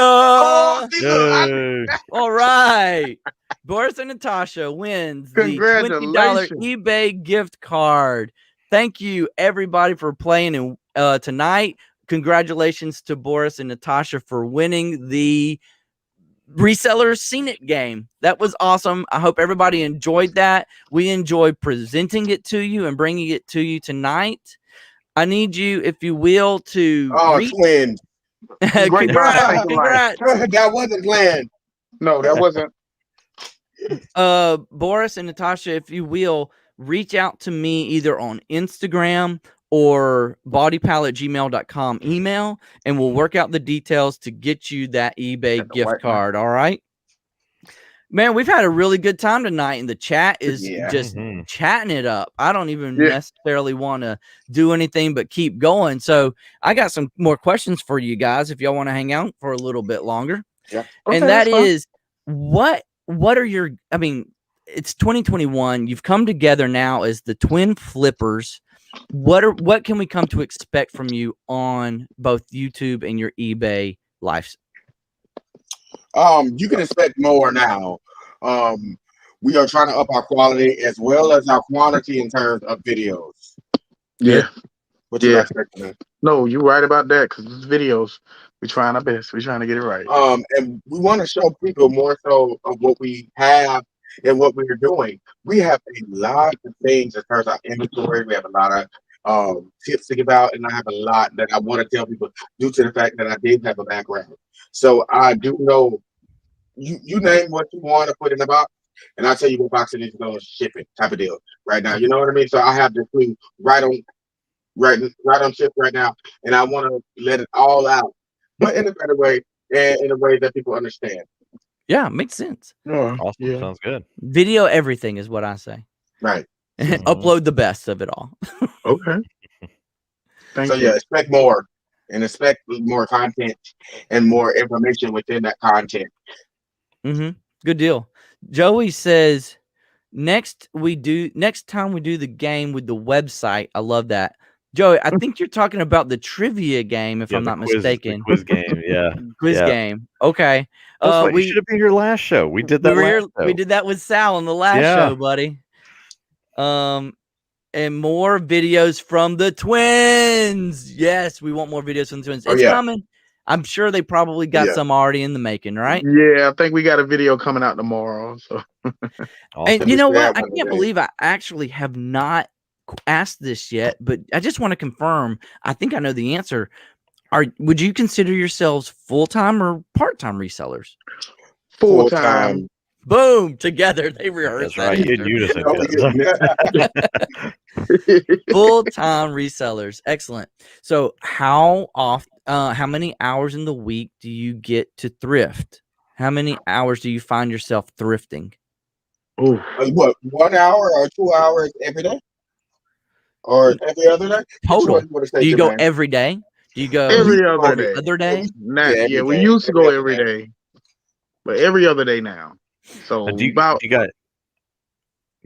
All right. Boris and Natasha wins the $20 eBay gift card. Thank you, everybody, for playing tonight. congratulations to Boris and Natasha for winning the Resellers Seen It game. That was awesome. I hope everybody enjoyed that. We enjoyed presenting it to you and bringing it to you tonight. I need you, if you will, to twins. congrats. That wasn't planned. No, that wasn't. Boris and Natasha, if you will, reach out to me either on Instagram or BaldyPal@gmail.com email, and we'll work out the details to get you that eBay gift card. All right, man, we've had a really good time tonight, and the chat is just chatting it up. I don't even necessarily want to do anything but keep going. So I got some more questions for you guys if y'all want to hang out for a little bit longer. Yeah. Okay, and that is what are your, I mean, it's 2021. You've come together now as the twin Flippersz. What can we come to expect from you on both YouTube and your eBay lives? You can expect more now. We are trying to up our quality as well as our quantity in terms of videos. Yeah. What you expecting? No, you're right about that, because it's videos. We're trying our best. We're trying to get it right. And we want to show people more so of what we have and what we're doing. We have a lot of things in terms of inventory. We have a lot of tips to give out, and I have a lot that I want to tell people due to the fact that I did have a background. So I do know you name what you want to put in the box, and I'll tell you what box it is going to ship it type of deal right now. You know what I mean? So I have the clue right on ship right now, and I want to let it all out, but in a better way and in a way that people understand. Yeah, makes sense. Awesome. Yeah. Sounds good. Video everything is what I say. Right. Upload the best of it all. Okay. Thank you. Expect more, and expect more content and more information within that content. Good deal. Joey says next time we do the game with the website. I love that. Joey, I think you're talking about the trivia game, if I'm not mistaken. The quiz game, yeah. Quiz game. Okay. We should have been your last show. We did that. We did that with Sal on the last show, buddy. And more videos from the twins. Yes, we want more videos from the twins. It's coming. I'm sure they probably got some already in the making, right? Yeah, I think we got a video coming out tomorrow. So, and you know what? I can't believe I actually have not asked this yet, but I just want to confirm. I think I know the answer. Would you consider yourselves full-time or part-time resellers? Full-time. Boom! Together they rehearsed. That's right. Full-time resellers. Excellent. So how many hours in the week do you get to thrift? How many hours do you find yourself thrifting? What, 1 hour or 2 hours every day? Or every other day? Total. Do you go every day? Do you go every other day? Yeah, we used to go every day, but every other day now. So you got.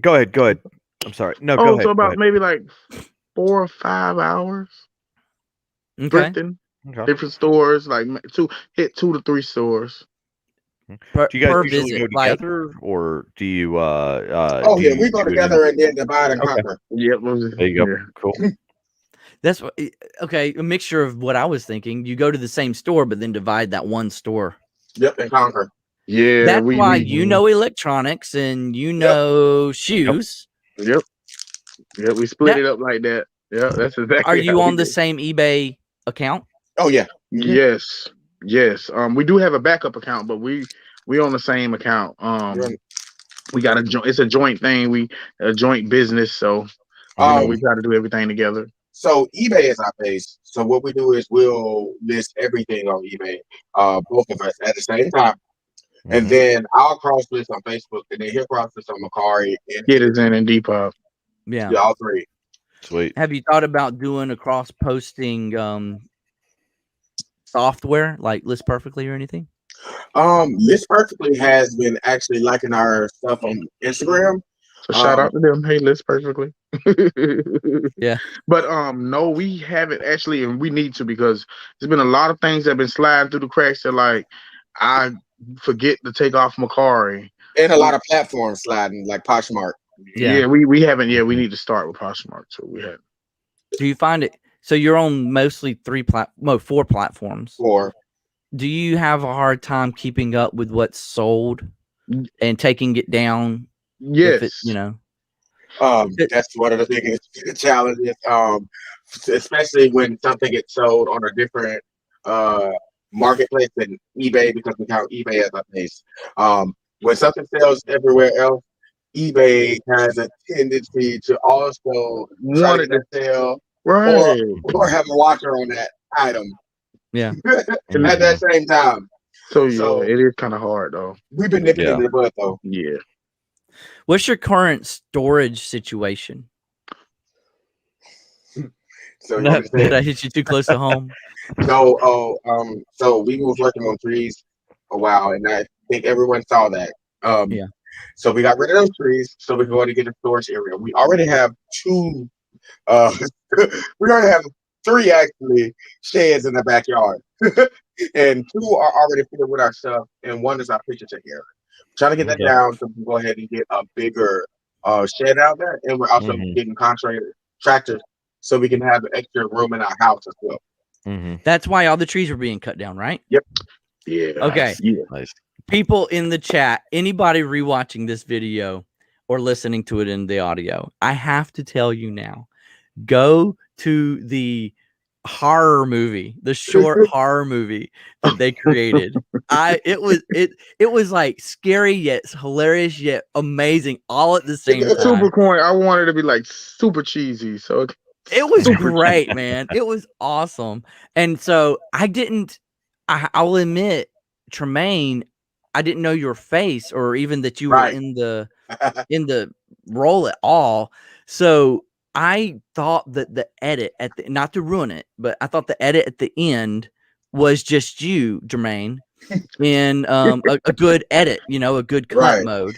Go ahead. I'm sorry. No, go ahead. So about maybe like 4 or 5 hours. Okay. Different stores, like 2 to 3 stores. Do you guys usually go together, or do you? We go together and then divide and conquer. Yep. There you go. Cool. That's what. Okay, a mixture of what I was thinking. You go to the same store, but then divide that one store. Yep, and conquer. Yeah, that's why you know electronics and you know shoes. Yep. We split it up like that. Yeah, that's exactly. Are you on the same eBay account? Oh yeah. Yes. We do have a backup account, but we on the same account. We got it's a joint thing. A joint business, so we try to do everything together. So eBay is our base. So what we do is we'll list everything on eBay, both of us at the same time. And then I'll cross list on Facebook, and then he'll cross list on Macari. Get us in Depop. Yeah, all three. Sweet. Have you thought about doing a cross posting software like List Perfectly or anything? List Perfectly has been actually liking our stuff on Instagram. So shout out to them. Hey, List Perfectly. Yeah. But no, we haven't actually, and we need to, because there's been a lot of things that have been sliding through the cracks that like I forget to take off Macari. And a lot of platforms sliding, like Poshmark. Yeah, we haven't. Yeah, we need to start with Poshmark too. We haven't. Do you find it? So you're on mostly four platforms. 4. Do you have a hard time keeping up with what's sold and taking it down? Yes. If it, you know, That's one of the biggest challenges. Especially when something gets sold on a different marketplace than eBay, because we count eBay as a place. When something sells everywhere else, eBay has a tendency to also try to Wanted get that sale Right. or have a watcher on that item. Yeah. At that same time. So So- it is kind of hard though. We've been nipping Yeah. into the bud though. Yeah. What's your current storage situation? So you understand? Did I hit you too close to home? So we was working on trees a while, and I think everyone saw that. Yeah. So we got rid of those trees, so we can go to get a storage area. We already have 2. We already have 3 actually sheds in the backyard, and 2 are already filled with our stuff, and 1 is our picture check area. Trying to get that down so we can go ahead and get a bigger shed out there, and we're also getting tractors so we can have extra room in our house as well. That's why all the trees are being cut down, right? Yep. Yeah. Okay. Yeah. Nice. People in the chat, anybody rewatching this video or listening to it in the audio, I have to tell you now, go to the horror movie, the short horror movie that they created. It was like scary yet hilarious yet amazing all at the same time. Super corny. I wanted to be like super cheesy. So It was great, man. It was awesome. And so I will admit, Tremaine, I didn't know your face or even that you were in the role at all. So I thought that the edit not to ruin it, but I thought the edit at the end was just you, Jermaine, in a good edit, a good cut mode.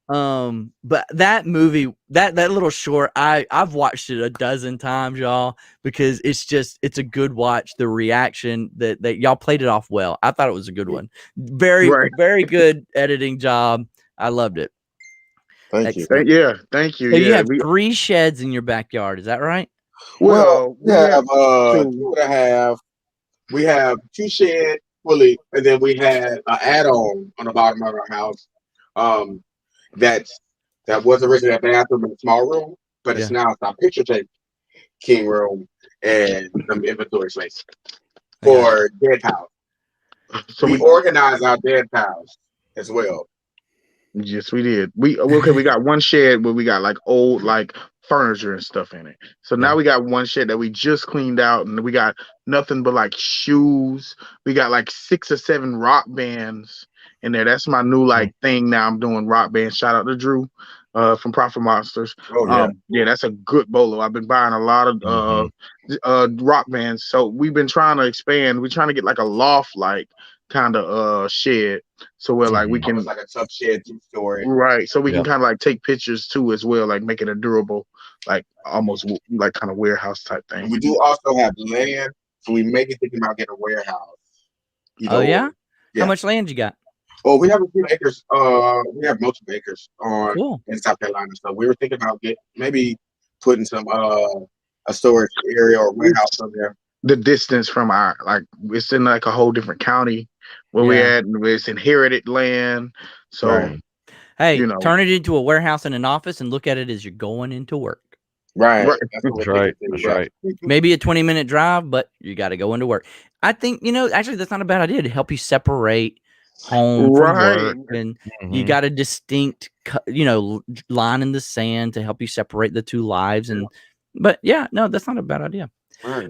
But that movie, that little short, I've watched it a dozen times, y'all, because it's a good watch. The reaction that y'all played it off well. I thought it was a good one. Very good editing job. I loved it. Thank you. Thank you. So you have 3 sheds in your backyard, is that right? Well, we have 2.5. We have 2 sheds fully, and then we had an add-on on the bottom of our house. That was originally a bathroom and a small room, but it's now our picture taking room and some inventory space for dead cows. So we organize our dead cows as well. Yes, we did. We got 1 shed where we got like old like furniture and stuff in it. So now we got 1 shed that we just cleaned out, and we got nothing but like shoes. We got like 6 or 7 rock bands in there. That's my new like thing now. I'm doing rock bands. Shout out to Drew from Profit Monsters. Yeah, that's a good bolo. I've been buying a lot of rock bands. So we've been trying to expand. We're trying to get like a loft like kind of shed, so we're like we can like a tough shed story, right? So we can kind of like take pictures too as well, like make it a durable, like almost like kind of warehouse type thing. We do also have land, so we may be thinking about getting a warehouse. Yeah? How much land you got? Oh, we have a few acres. We have multiple acres in South Carolina, so we were thinking about maybe putting some a storage area or warehouse up there. The distance from our it's in like a whole different county where we at, and it's inherited land. So hey, turn it into a warehouse and an office and look at it as you're going into work. Right. That's right. Maybe a 20-minute drive, but you got to go into work. I think, actually that's not a bad idea to help you separate home from work, and you got a distinct, line in the sand to help you separate the 2 lives. But that's not a bad idea. Right.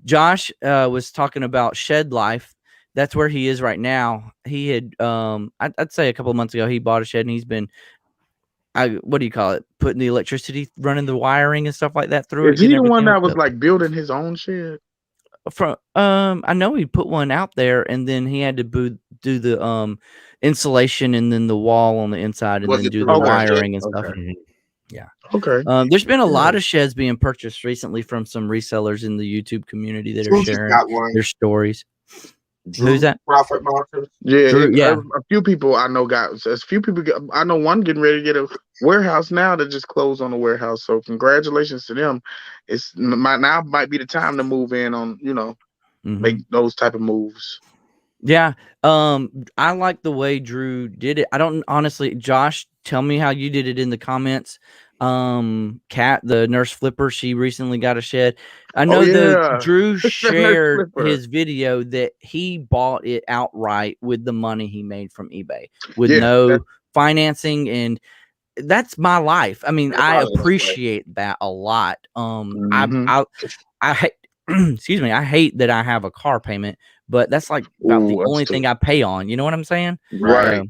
Josh was talking about shed life. That's where he is right now. He had, I'd say a couple of months ago, he bought a shed, and he's been, what do you call it? Putting the electricity, running the wiring and stuff like that through it. Is he the one that was like building his own shed? I know he put one out there, and then he had to do the insulation and then the wall on the inside, and then do the wiring and stuff. Yeah. Okay. There's been a lot of sheds being purchased recently from some resellers in the YouTube community that are sharing their stories. Who's that? Profit Monsters. Yeah, Drew, yeah. a few people I know I know one getting ready to get a warehouse now that just closed on the warehouse. So congratulations to them. Might be the time to move in on, make those type of moves. Yeah. I like the way Drew did it. I don't honestly, Josh, tell me how you did it in the comments. Kat, the nurse Flipper, she recently got a shed. I know Drew shared his video that he bought it outright with the money he made from eBay with no financing, and that's my life. I mean, I appreciate that a lot. I hate, excuse me, I hate that I have a car payment, but that's like about the only thing I pay on. You know what I'm saying? Right.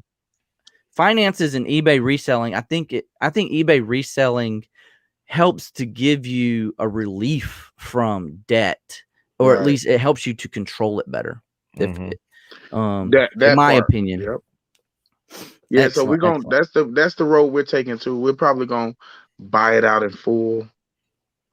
Finances and eBay reselling. I think eBay reselling helps to give you a relief from debt, or at least it helps you to control it better. In my opinion. Yep. Yeah. So we're going, that's the road we're taking to. We're probably going to buy it out in full.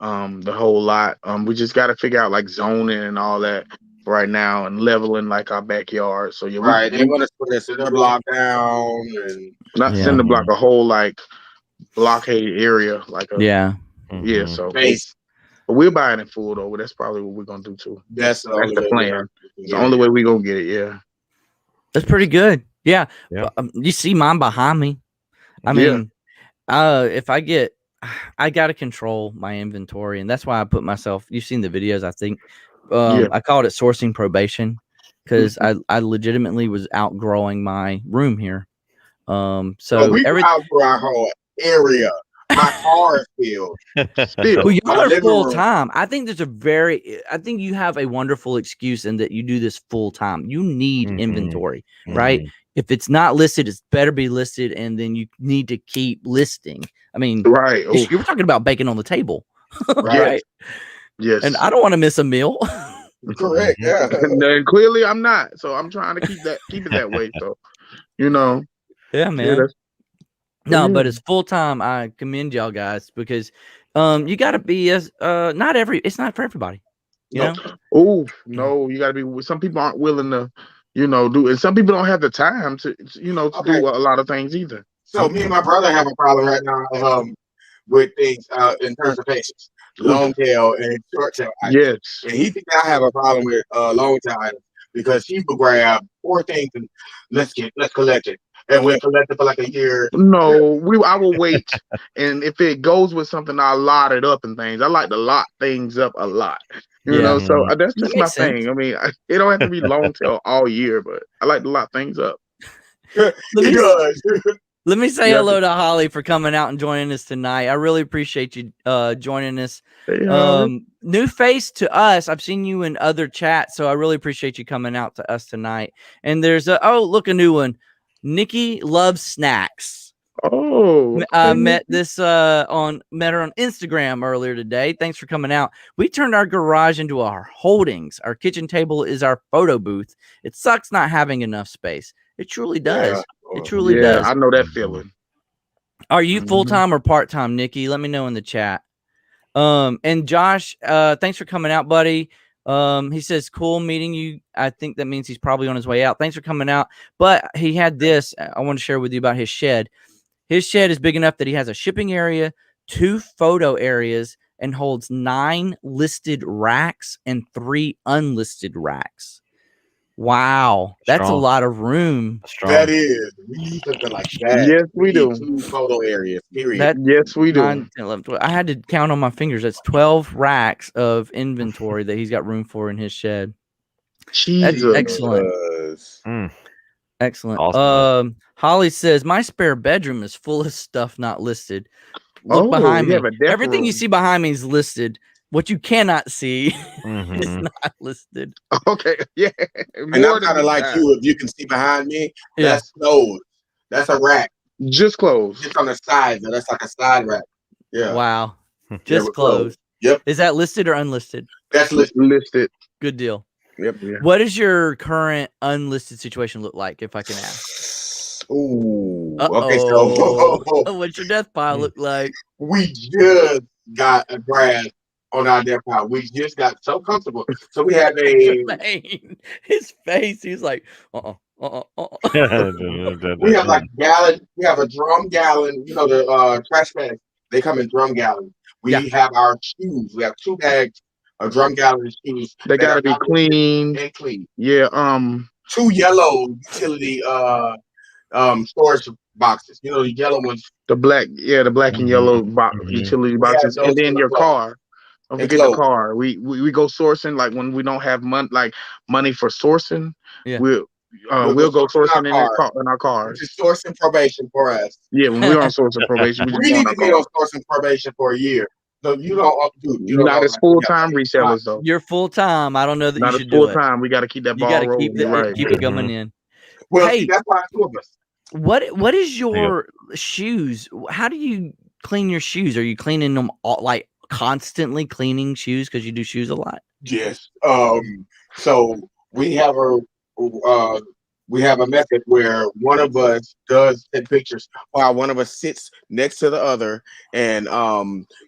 The whole lot. We just got to figure out like zoning and all that right now, and leveling like our backyard. So yeah, they want to put a cinder block down, and not cinder block, a whole like blockade area, like a So but we're buying it full though. That's probably what we're gonna do too. That's the plan. It's the only way we're gonna get it. Yeah, that's pretty good. Yeah. You see mine behind me. I mean, if I got to control my inventory, and that's why I put myself, you've seen the videos, I think. I called it sourcing probation because I legitimately was outgrowing my room here. So we outgrow our whole area. My car is filled. Well, y'all are full time. I think you have a wonderful excuse in that you do this full time. You need inventory, right? If it's not listed, it's better be listed, and then you need to keep listing. I mean, you're talking about bacon on the table, right? Yes. And I don't want to miss a meal. Correct. Yeah. And clearly I'm not. So I'm trying to keep it that way. So, Yeah, man. But it's full time. I commend y'all guys because you got to be it's not for everybody. You know? Oh, no, you got to be. Some people aren't willing to, do, and some people don't have the time to do a lot of things either. So me and my brother have a problem right now with things in terms of patience. Long tail and short tail items. Yes. And he thinks I have a problem with long tail items because he will grab 4 things and let's collect it. And we'll collect it for like a year. No, I will wait. And if it goes with something, I'll lot it up and things. I like to lot things up a lot. So that's just my thing. I mean, it don't have to be long tail all year, but I like to lot things up. Let me say hello to Holly for coming out and joining us tonight. I really appreciate you joining us. New face to us. I've seen you in other chats, so I really appreciate you coming out to us tonight. And there's a new one. Nikki loves snacks. Oh, I met her on Instagram earlier today. Thanks for coming out. We turned our garage into our holdings. Our kitchen table is our photo booth. It sucks not having enough space. It truly does. It truly does. I know that feeling. Are you full-time or part-time, Nikki? Let me know in the chat. And Josh, thanks for coming out, buddy. He says, cool meeting you. I think that means he's probably on his way out. Thanks for coming out. But he had this I want to share with you about his shed. His shed is big enough that he has a shipping area, 2 photo areas, and holds 9 listed racks and 3 unlisted racks. Wow, that's a lot of room. That is. We need something like that. Yes, we do. 2 photo areas, period. Yes, we do. 9, 10, 11, 12. I had to count on my fingers. That's 12 racks of inventory that he's got room for in his shed. Jesus. That's excellent. Excellent. Awesome. Holly says, my spare bedroom is full of stuff not listed. Look behind me. Everything you see behind me is listed. What you cannot see is not listed. Okay, yeah. And I'm kind of like you. If you can see behind me, that's closed. That's a rack. Just closed. Just on the side. That's like a side rack. Yeah. Wow. Just closed. Yep. Is that listed or unlisted? That's listed. Good deal. Yep. Yeah. What does your current unlisted situation look like, if I can ask? Ooh. Okay, so what's your death pile look like? We just got a grass on our desktop. We just got so comfortable. So we have a his face. He's like, we have like gallon. We have a drum gallon. You know the trash bags. They come in drum gallon. We have our shoes. We have 2 bags, a drum gallon of shoes. They gotta be clean and clean. Yeah. 2 yellow utility storage boxes. You know the yellow ones. The black and yellow utility boxes, and then your car. Don't forget the car. We go sourcing like when we don't have money for sourcing. Yeah. We'll go sourcing in our cars. Which is sourcing probation for us. Yeah, when we're on sourcing probation, we need to be on sourcing probation for a year. So you don't do. You're not as full time resellers though. You're full time. I don't know that not you should full do it. time. We got to keep that ball rolling. Keep it coming in. Well, hey, that's why 2 of us. What is your shoes? How do you clean your shoes? Are you cleaning them like constantly cleaning shoes because you do shoes a lot? Yes. So we have a method where one of us does take pictures while one of us sits next to the other and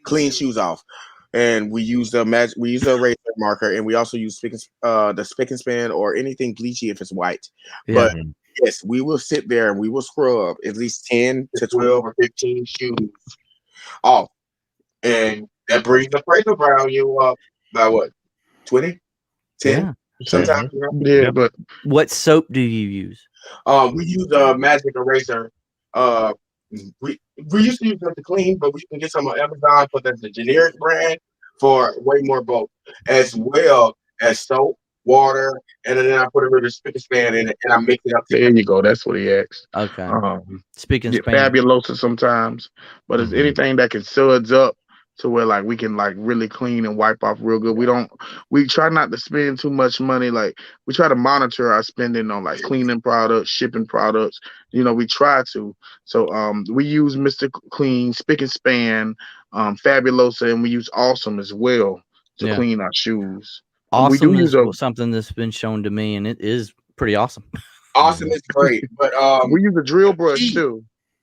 clean shoes off. And we use the eraser marker, and we also use the spick and span or anything bleachy if it's white. Yeah. But yes, we will sit there and we will scrub at least 10 to 12 or 15 shoes off, and that brings the appraisal value up by what 20, 10. Yeah. Sometimes, but what soap do you use? We use a magic eraser. We used to use that to clean, but we can get some on Amazon, but that's the generic brand for way more bulk, as well as soap, water, and then I put a little spick and span in it, and I mix it up. There you go. That's what he asked. Okay. Spick and span. Fabulosa sometimes, but it's anything that can suds up to where like we can like really clean and wipe off real good. We try not to spend too much money. Like we try to monitor our spending on like cleaning products, shipping products. You know, we try to. So we use Mr. Clean, Spick and Span, Fabulosa, and we use Awesome as well to clean our shoes. Awesome we do use something that's been shown to me, and it is pretty awesome. Awesome is great, but we use a drill brush too.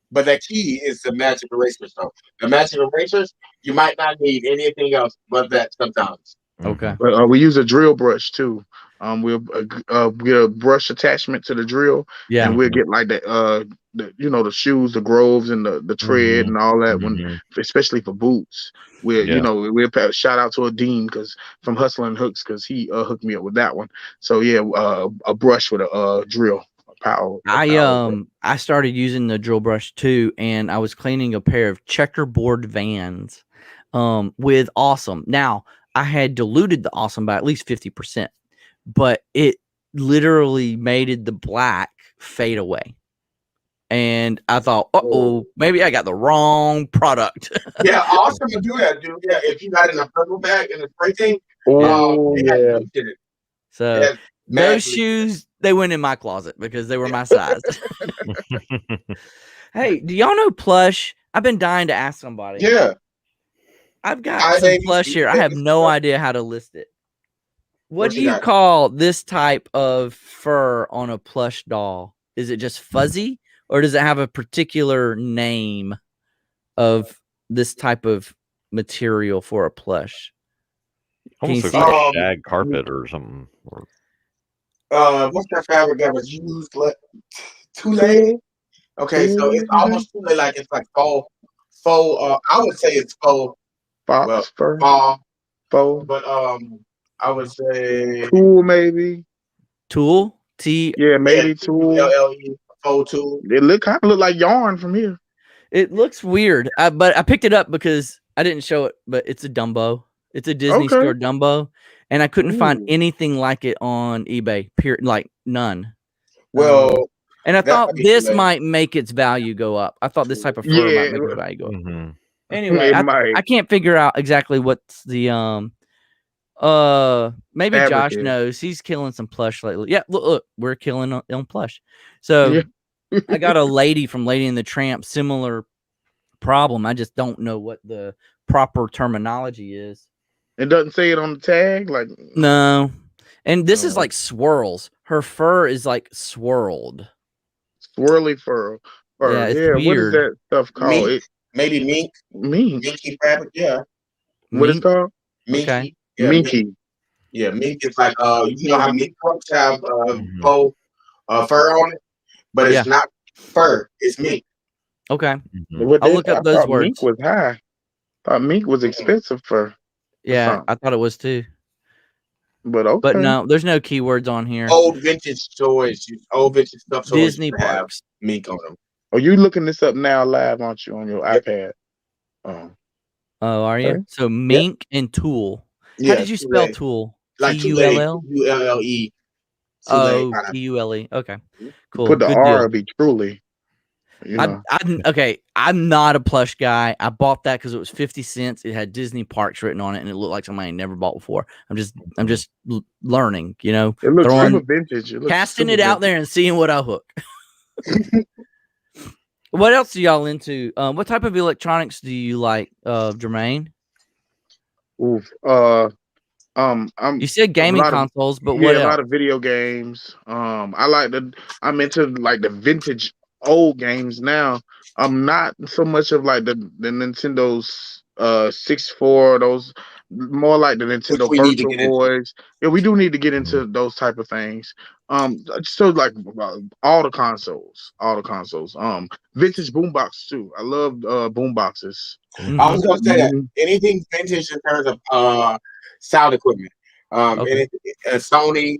But the key is the magic eraser. So the magic erasers, you might not need anything else but that sometimes. Okay. But we use a drill brush too. We'll get a brush attachment to the drill, and we'll get like the shoes, the groves, and the tread and all that. When especially for boots, we'll shout out to a Dean from Hustling Hooks because he hooked me up with that one. So a brush with a drill. I started using the drill brush too, and I was cleaning a pair of checkerboard Vans with Awesome. Now I had diluted the Awesome by at least 50%, but it literally made the black fade away. And I thought, maybe I got the wrong product. Yeah, Awesome to do that, dude. Yeah, if you got it in a purple bag and a spray thing, so those shoes, they went in my closet because they were my size. Hey, do y'all know Plush? I've been dying to ask somebody. Yeah. I've got some Plush here. I have no idea how to list it. What do you call this type of fur on a plush doll? Is it just fuzzy, or does it have a particular name of this type of material for a plush? Almost looks like shag carpet or something. What's that fabric that was used? Tulle. Okay, so it's almost tulle, like it's like faux. I would say it's faux. Faux. But I would say tulle, maybe. Tulle. Maybe tulle. LLE. Faux tulle. It kind of look like yarn from here. It looks weird, but I picked it up because I didn't show it. But it's a Dumbo. It's a Disney store Dumbo. And I couldn't find anything like it on eBay. Like none. Well, and I thought this might make its value go up. I thought this type of fur might make its value go up. Anyway, I can't figure out exactly what's the maybe Josh knows. He's killing some plush lately. Yeah, look, we're killing on plush. So I got a lady from Lady and the Tramp, similar problem. I just don't know what the proper terminology is. It doesn't say it on the tag, like no. And this is like swirls. Her fur is like swirled, swirly fur. Yeah, it's weird. What is that stuff called? Maybe mink. Mink. Minky fabric. Yeah. What is it called? Minky. Okay. Yeah, Minky. Yeah, mink is like you know how mink pups have faux fur on it, but Yeah. it's not fur. It's mink. Okay. What I'll they- look up I those thought words. Mink was high. Thought mink was expensive for Yeah, something. I thought it was too. But okay. But no, there's no keywords on here. Old vintage toys, old vintage stuff toys Disney used to have parks. mink on them. Oh, you looking this up now live, aren't you, on your Yep. iPad? Oh. Oh, are you? Okay. So mink and tool. How Yeah, did you spell Tule. tool? Like T-U-L-L? Tulle. Oh, Kind of. T-U-L-E. Okay, cool. Put the Good R, deal. be truly. You know. Okay, I'm not a plush guy. I bought that because it was 50 cents. It had Disney Parks written on it, and it looked like somebody I never bought before. I'm just learning, you know, It looks throwing, super vintage. It looks casting super it out vintage. there and seeing what I hook. What else are y'all into? What type of electronics do you like, Jermaine? Oof. I'm You said gaming lot of- consoles, but yeah, what a lot else? of video games. I'm into like the vintage old games now. I'm not so much of like the Nintendo's 64, those more like the Nintendo we need to Virtual get into. Boys. Yeah, we do need to get into those type of things. So like all the consoles. Vintage boombox too. I love boomboxes. I was gonna say that Mhm. anything vintage in terms of sound equipment. Okay. Sony,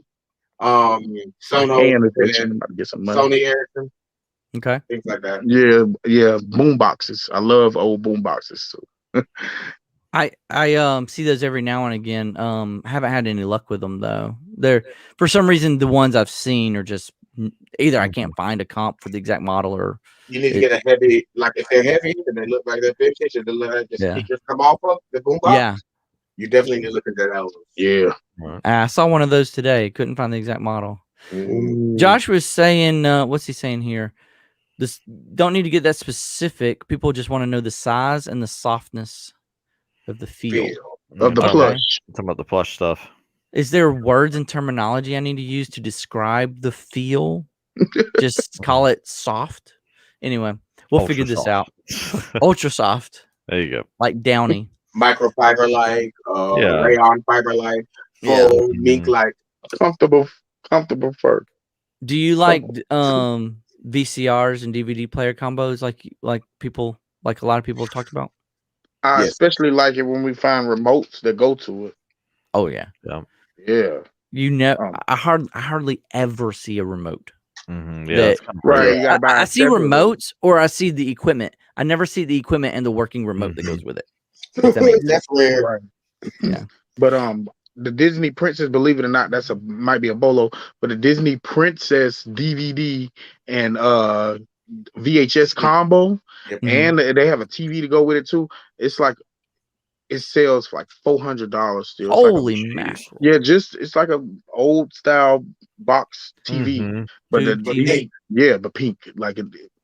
Paying Sonos, attention, about to get some money. Sony Ericsson, Okay. things like that. Yeah, boom boxes. I love old boom boxes too. I see those every now and again. Haven't had any luck with them though. They're for some reason the ones I've seen are just either I can't find a comp for the exact model or You need to get a heavy, like if they're heavy and they look like they're vintage and they look like the Yeah. speakers come off of the boombox. yeah. You definitely need to look at that album. Yeah. I saw one of those today. Couldn't find the exact model. Mm-hmm. Josh was saying, what's he saying here? This don't need to get that specific. People just want to know the size and the softness of the feel. Of the Okay. plush. Talking about the plush stuff. Is there words and terminology I need to use to describe the feel? Just call it soft. Anyway, we'll Ultra figure this soft. out. Ultra soft, There you go. like downy. Microfiber like, Yeah. rayon fiber like, Yeah. full mink like. Comfortable fur. Do you like VCRs and DVD player combos like people like a lot of people have talked about? I Yes. especially like it when we find remotes that go to it. Oh yeah. Yeah. You know, Um, I hardly ever see a remote. Mm-hmm. Yeah, That- that's kind of Right. rare. You gotta buy I it see separately. remotes or I see the equipment. I never see the equipment and the working remote that goes with it. If that makes sense. That's weird. Right. Yeah. But the Disney Princess, believe it or not, might be a bolo, but the Disney Princess DVD and VHS combo, Yep. and they have a TV to go with it too. It's like it sells for like $400 still. It's like Holy jeez. mackerel. yeah, it's like a old style box TV, Mhm. but Tube the TV. yeah, but pink like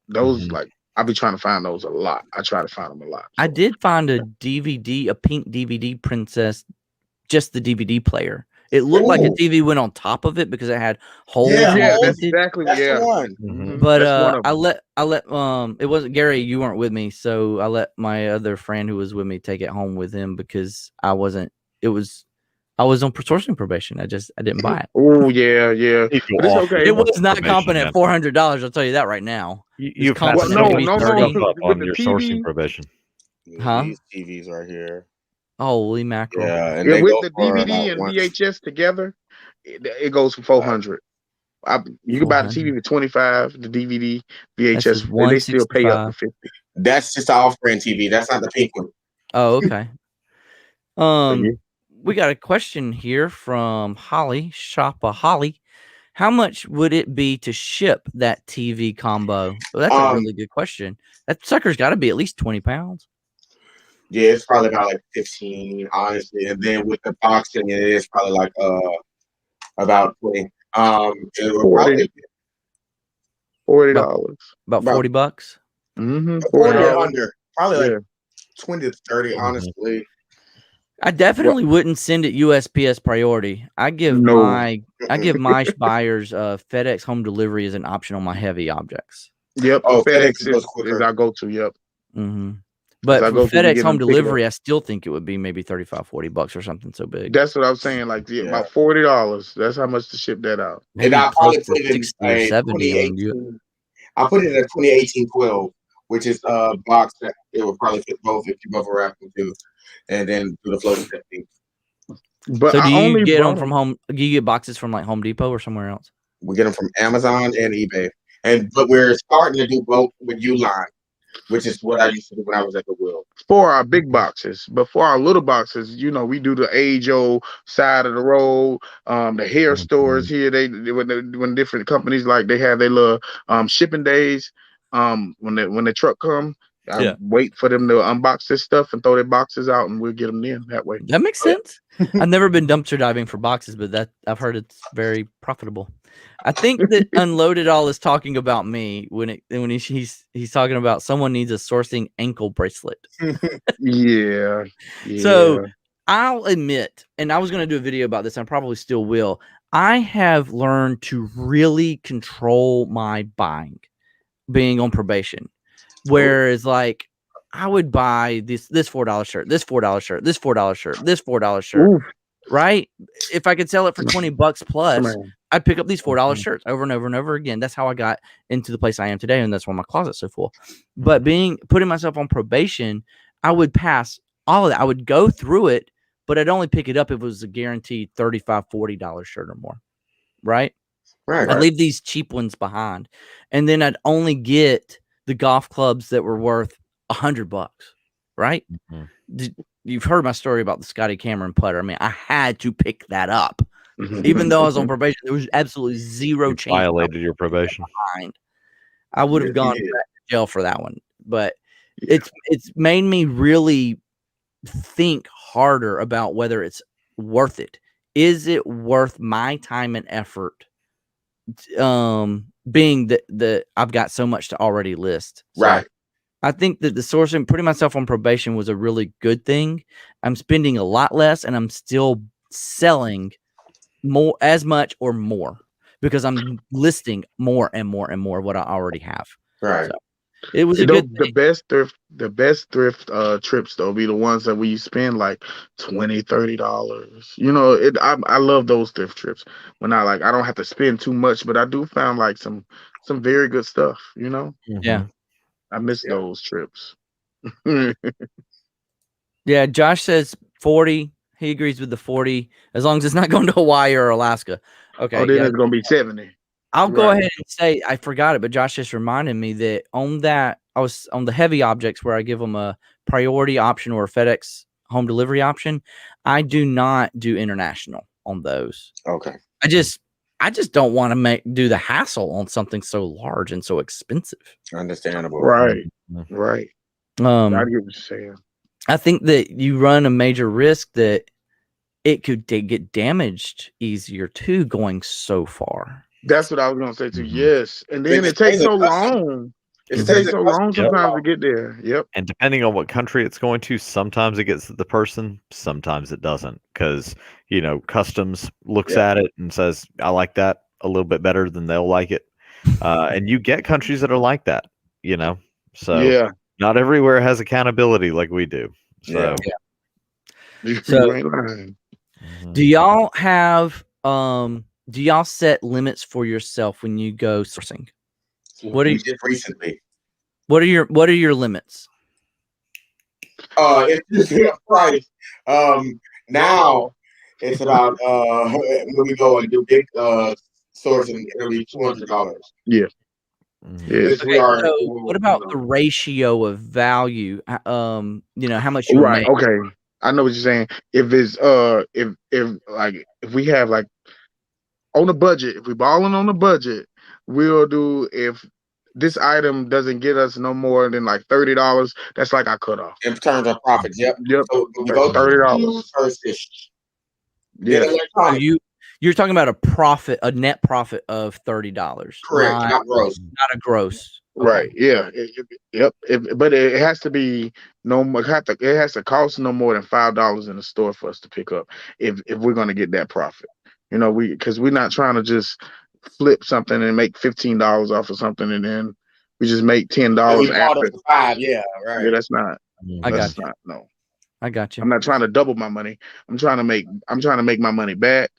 those Mhm. like I be trying to find those a lot. I try to find them a lot. I so. did find a DVD, a pink DVD Princess, just the DVD player. It looked like a Ooh. TV went on top of it because it had holes. Yeah, Yeah, and that's tinted. exactly That's yeah. the one. Mhm. But That's one of I them. let it wasn't Gary, you weren't with me, so I let my other friend who was with me take it home with him because I was on sourcing probation. I didn't buy it. Oh yeah. You But it's go off okay. the It was not probation, comping man. at $400. I'll tell you that right now. You've Well, passed no, some no, stuff no, up with on the your TV. sourcing probation. Huh? These TVs right here. Holy mackerel! Yeah, and Yeah, they with go the for DVD about and one. VHS together, it goes for $400. You can buy the TV for $25, the DVD, This is VHS, and they still pay up to $165. $50. That's just the off-brand TV. That's not the pink one. Oh, okay. yeah. We got a question here from Holly, Shoppa Holly. How much would it be to ship that TV combo? Well, that's a really good question. That sucker's got to be at least 20 pounds. Yeah, it's probably about like 15, honestly. And then with the boxing, it is probably like about 20. It would 40. probably $40. About 40 bucks. Mm-hmm. 40 or $40. under. Probably Yeah. like 20 to 30, honestly. I definitely wouldn't send it USPS priority. I give No. my buyers FedEx home delivery as an option on my heavy objects. Yep. Oh, FedEx goes is quicker. our go-to. Yep. Mm-hmm. But I for go through to FedEx get home them picked up. delivery, I still think it would be maybe $35-$40 or something so big. That's what I was saying. Like about $40. That's how much to ship that out. Maybe And I close probably to put it in 60 or a 70 on you. 2018. I put it in a 2018 12, which is a box that it would probably fit both if you bubble wrap them too, and then do the floating technique. But So I do you only get them bought from home? Do you get boxes from like Home Depot or somewhere else? We get them from Amazon and eBay, but we're starting to do both with Uline, which is what I used to do when I was at the wheel. for our big boxes, but for our little boxes, you know, we do the age-old side of the road. The hair stores here, when different companies like they have their little shipping days. When the truck come, I wait for them to unbox this stuff and throw their boxes out, and we'll get them in that way. That makes sense. I've never been dumpster diving for boxes, but that I've heard it's very profitable. I think that Unloaded All is talking about me when he's talking about someone needs a sourcing ankle bracelet. Yeah. So I'll admit, and I was going to do a video about this, I probably still will. I have learned to really control my buying, being on probation. Whereas, like, I would buy this $4 shirt, this $4 shirt, this $4 shirt, this $4 shirt, Oof. right? If I could sell it for $20 plus, Man. I'd pick up these $4 shirts over and over and over again. That's how I got into the place I am today, and that's why my closet's so full. But putting myself on probation, I would pass all of that. I would go through it, but I'd only pick it up if it was a guaranteed $35, $40 shirt or more, right? Right. I'd leave these cheap ones behind, and then I'd only get the golf clubs that were worth $100, right? You've heard my story about the Scotty Cameron putter. I mean, I had to pick that up. Even though I was on probation, there was absolutely zero chance. Violated your probation. I would have gone back to jail for that one. But it's made me really think harder about whether it's worth it. Is it worth my time and effort? Being that I've got so much to already list. So Right. I think that the sourcing, putting myself on probation, was a really good thing. I'm spending a lot less, and I'm still selling more, as much or more, because I'm listing more and more and more of what I already have. Right. So it was a good The best thrift trips though be the ones that we spend like $20-$30. You know, I love those thrift trips when I don't have to spend too much, but I do find like some very good stuff, you know. Yeah. I miss those trips. Yeah, Josh says 40. He agrees with the 40, as long as it's not going to Hawaii or Alaska. Okay. Oh, then it's gonna be 70. I'll go ahead and say I forgot it, but Josh just reminded me that on that, I was on the heavy objects where I give them a priority option or a FedEx home delivery option. I do not do international on those. Okay. I just don't want to do the hassle on something so large and so expensive. Understandable. Right. I get what you're saying. I think that you run a major risk that it could get damaged easier too, going so far. That's what I was gonna say too. Yes, and then it takes so long. It takes so long sometimes to get there. Yep. And depending on what country it's going to, sometimes it gets to the person, sometimes it doesn't, because customs looks at it and says, "I like that a little bit better than they'll like it," and you get countries that are like that. So not everywhere has accountability like we do. So do y'all have do y'all set limits for yourself when you go sourcing? What We did recently. What are your limits? It's just a price. Now it's about when we go and do big sourcing, it'll be $200. Yeah. Yes. Okay, so what about the ratio of value? How much you make? Okay. I know what you're saying. If it's if we have like on a budget, if we're balling on a budget, we'll do, if this item doesn't get us no more than like $30, that's like our cutoff. In terms of profits, yep. So we go $30. Yeah. So you're talking about a net profit of $30. Correct, not gross. Not a gross. Okay. Right. Yeah. Yep. But it has to be no more. It has to cost no more than $5 in the store for us to pick up if we're going to get that profit. Because we're not trying to just flip something and make $15 off of something and then we just make $10 after. $5, yeah, right. Yeah, that's not. I got you. No. I got you. I'm not trying to double my money. I'm trying to make my money back,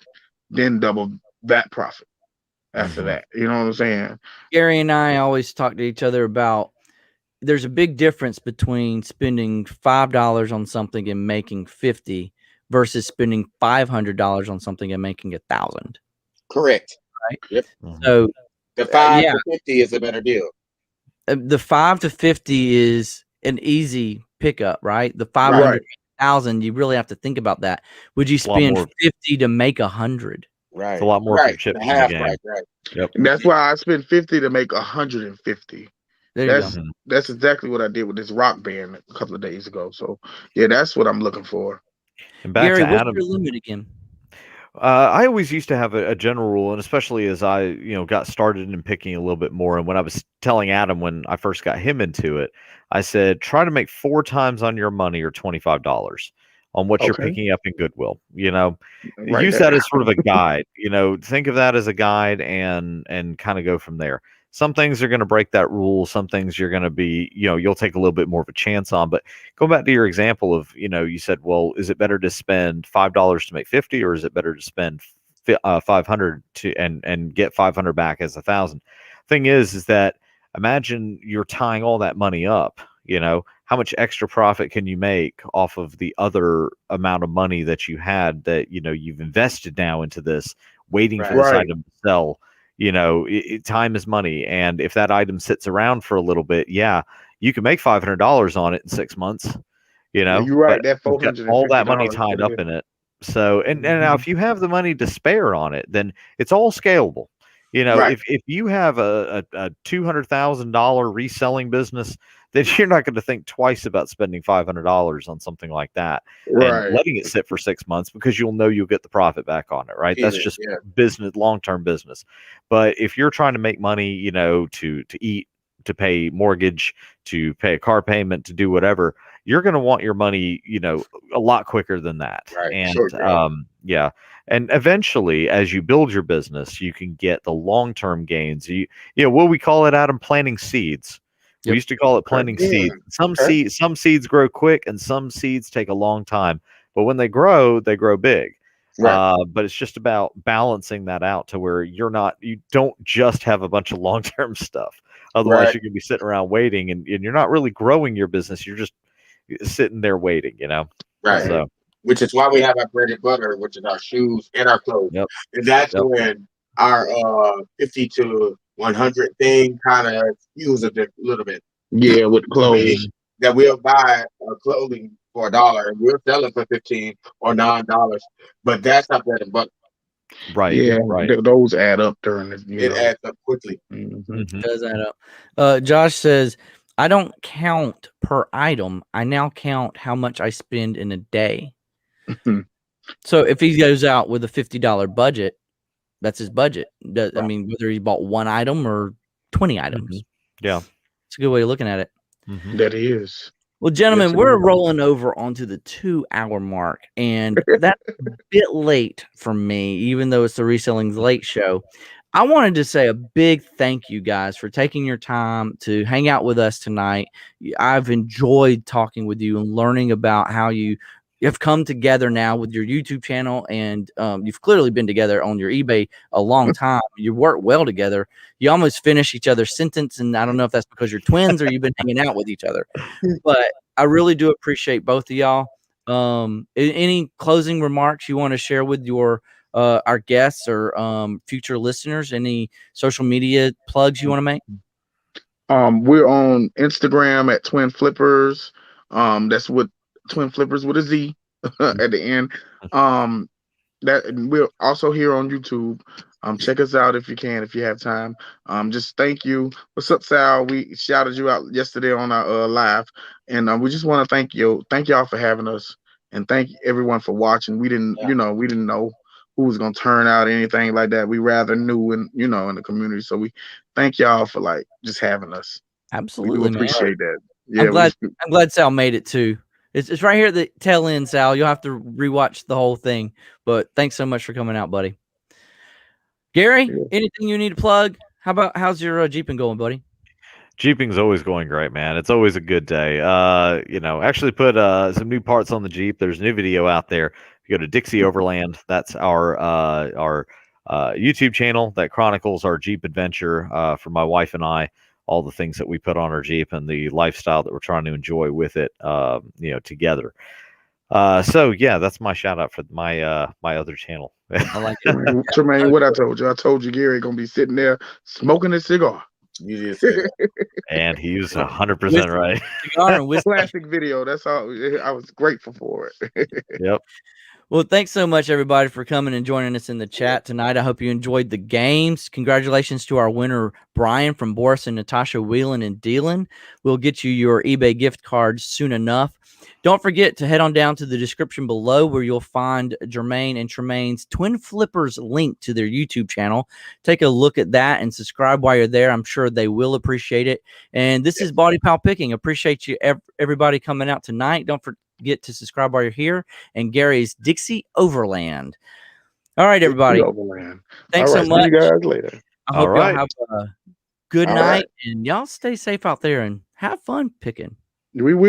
then double that profit after that. You know what I'm saying? Gary and I always talk to each other about there's a big difference between spending $5 on something and making 50 versus spending $500 on something and making 1,000. Correct. Right. Yep. So the 5 to 50 is a better deal. The 5 to 50 is an easy pickup, right? The 500,000, you really have to think about that. Would you spend 50 to make 100? Right. It's a lot more for chips in the game. Right. Yep. And that's why I spent 50 to make 150. There you go. That's exactly what I did with this rock band a couple of days ago. So yeah, that's what I'm looking for. And back Gary, to what's Adam. your limit again? I always used to have a general rule, and especially as I, got started in picking a little bit more. And when I was telling Adam when I first got him into it, I said, try to make 4 times on your money or $25 on what you're picking up in Goodwill. Use that as sort of a guide. Think of that as a guide and kind of go from there. Some things are going to break that rule. Some things you're going to be, you'll take a little bit more of a chance on. But go back to your example of, you said, well, is it better to spend $5 to make 50, or is it better to spend 500 to and get 500 back as 1,000? Thing is that imagine you're tying all that money up. How much extra profit can you make off of the other amount of money that you had that you've invested now into this, waiting for this item to sell? Time is money, and if that item sits around for a little bit, you can make $500 on it in 6 months. You're right. That all that money tied up in it. So, and now if you have the money to spare on it, then it's all scalable. If you have a $200,000 reselling business, then you're not going to think twice about spending $500 on something like that and letting it sit for 6 months, because you'll know you'll get the profit back on it, right? That's just business, long-term business. But if you're trying to make money, to eat, to pay mortgage, to pay a car payment, to do whatever, you're going to want your money, a lot quicker than that. And and eventually, as you build your business, you can get the long-term gains. What we call it, Adam, planting seeds. We used to call it planting seeds. Some seeds grow quick, and some seeds take a long time. But when they grow big. But it's just about balancing that out to where you don't just have a bunch of long-term stuff. Otherwise, you're going to be sitting around waiting, and you're not really growing your business. You're just sitting there waiting, Right. So, which is why we have our bread and butter, which is our shoes and our clothes. And that's when our 50 to 100 thing kind of skews a little bit. Yeah, with clothes. That we'll buy clothing for $1 and we'll sell it for $15 or $9. But that's not bread and butter. Right. Yeah, right. Those add up during this. It adds up quickly. It does add up. Josh says, I don't count per item. I now count how much I spend in a day. So if he goes out with a $50 budget, that's his budget. I mean, whether he bought 1 item or 20 items. Yeah. It's a good way of looking at it. That is. Well, gentlemen, we're rolling over onto the 2-hour mark, and that's a bit late for me, even though it's the Resellers Late Show. I wanted to say a big thank you, guys, for taking your time to hang out with us tonight. I've enjoyed talking with you and learning about how you have come together now with your YouTube channel, and you've clearly been together on your eBay a long time. You work well together. You almost finish each other's sentence, and I don't know if that's because you're twins or you've been hanging out with each other. But I really do appreciate both of y'all. Any closing remarks you want to share with your our guests or future listeners? Any social media plugs you want to make? We're on Instagram at Twin Flippersz. That's what Twin Flippersz with a Z at the end. That we're also here on YouTube. Check us out if you can, if you have time. Just thank you. What's up, Sal? We shouted you out yesterday on our live, and we just want to thank y'all for having us, and thank everyone for watching. We didn't know who was gonna turn out, anything like that. We rather knew in the community. So we thank y'all for just having us. Absolutely, we do appreciate that. Yeah, I'm glad Sal made it too. It's right here at the tail end, Sal. You'll have to rewatch the whole thing. But thanks so much for coming out, buddy. Gary, anything you need to plug? How's your Jeeping going, buddy? Jeeping's always going great, man. It's always a good day. Actually put some new parts on the Jeep. There's a new video out there. If you go to Dixie Overland, that's our YouTube channel that chronicles our Jeep adventure for my wife and I, all the things that we put on our Jeep and the lifestyle that we're trying to enjoy with it, together. So yeah, that's my shout out for my my other channel. I like it. Tremaine, what I told you Gary gonna be sitting there smoking a cigar. You just said And he's 100% right. Cigar and whiskey. Classic video. That's all. I was grateful for it. Yep. Well, thanks so much, everybody, for coming and joining us in the chat tonight. I hope you enjoyed the games. Congratulations to our winner, Brian, from Boris and Natasha Whelan and Dealin. We'll get you your eBay gift cards soon enough. Don't forget to head on down to the description below where you'll find Jermaine and Tremaine's Twin Flippersz link to their YouTube channel. Take a look at that and subscribe while you're there. I'm sure they will appreciate it. And this is BaldyPal Picking. Appreciate you, everybody, coming out tonight. Don't forget to subscribe while you're here. And Gary's Dixie Overland. All right, everybody. Overland. Thanks all right, so much. See you guys later. I hope All y'all right. have a good All night. right. And y'all stay safe out there and have fun picking. We will.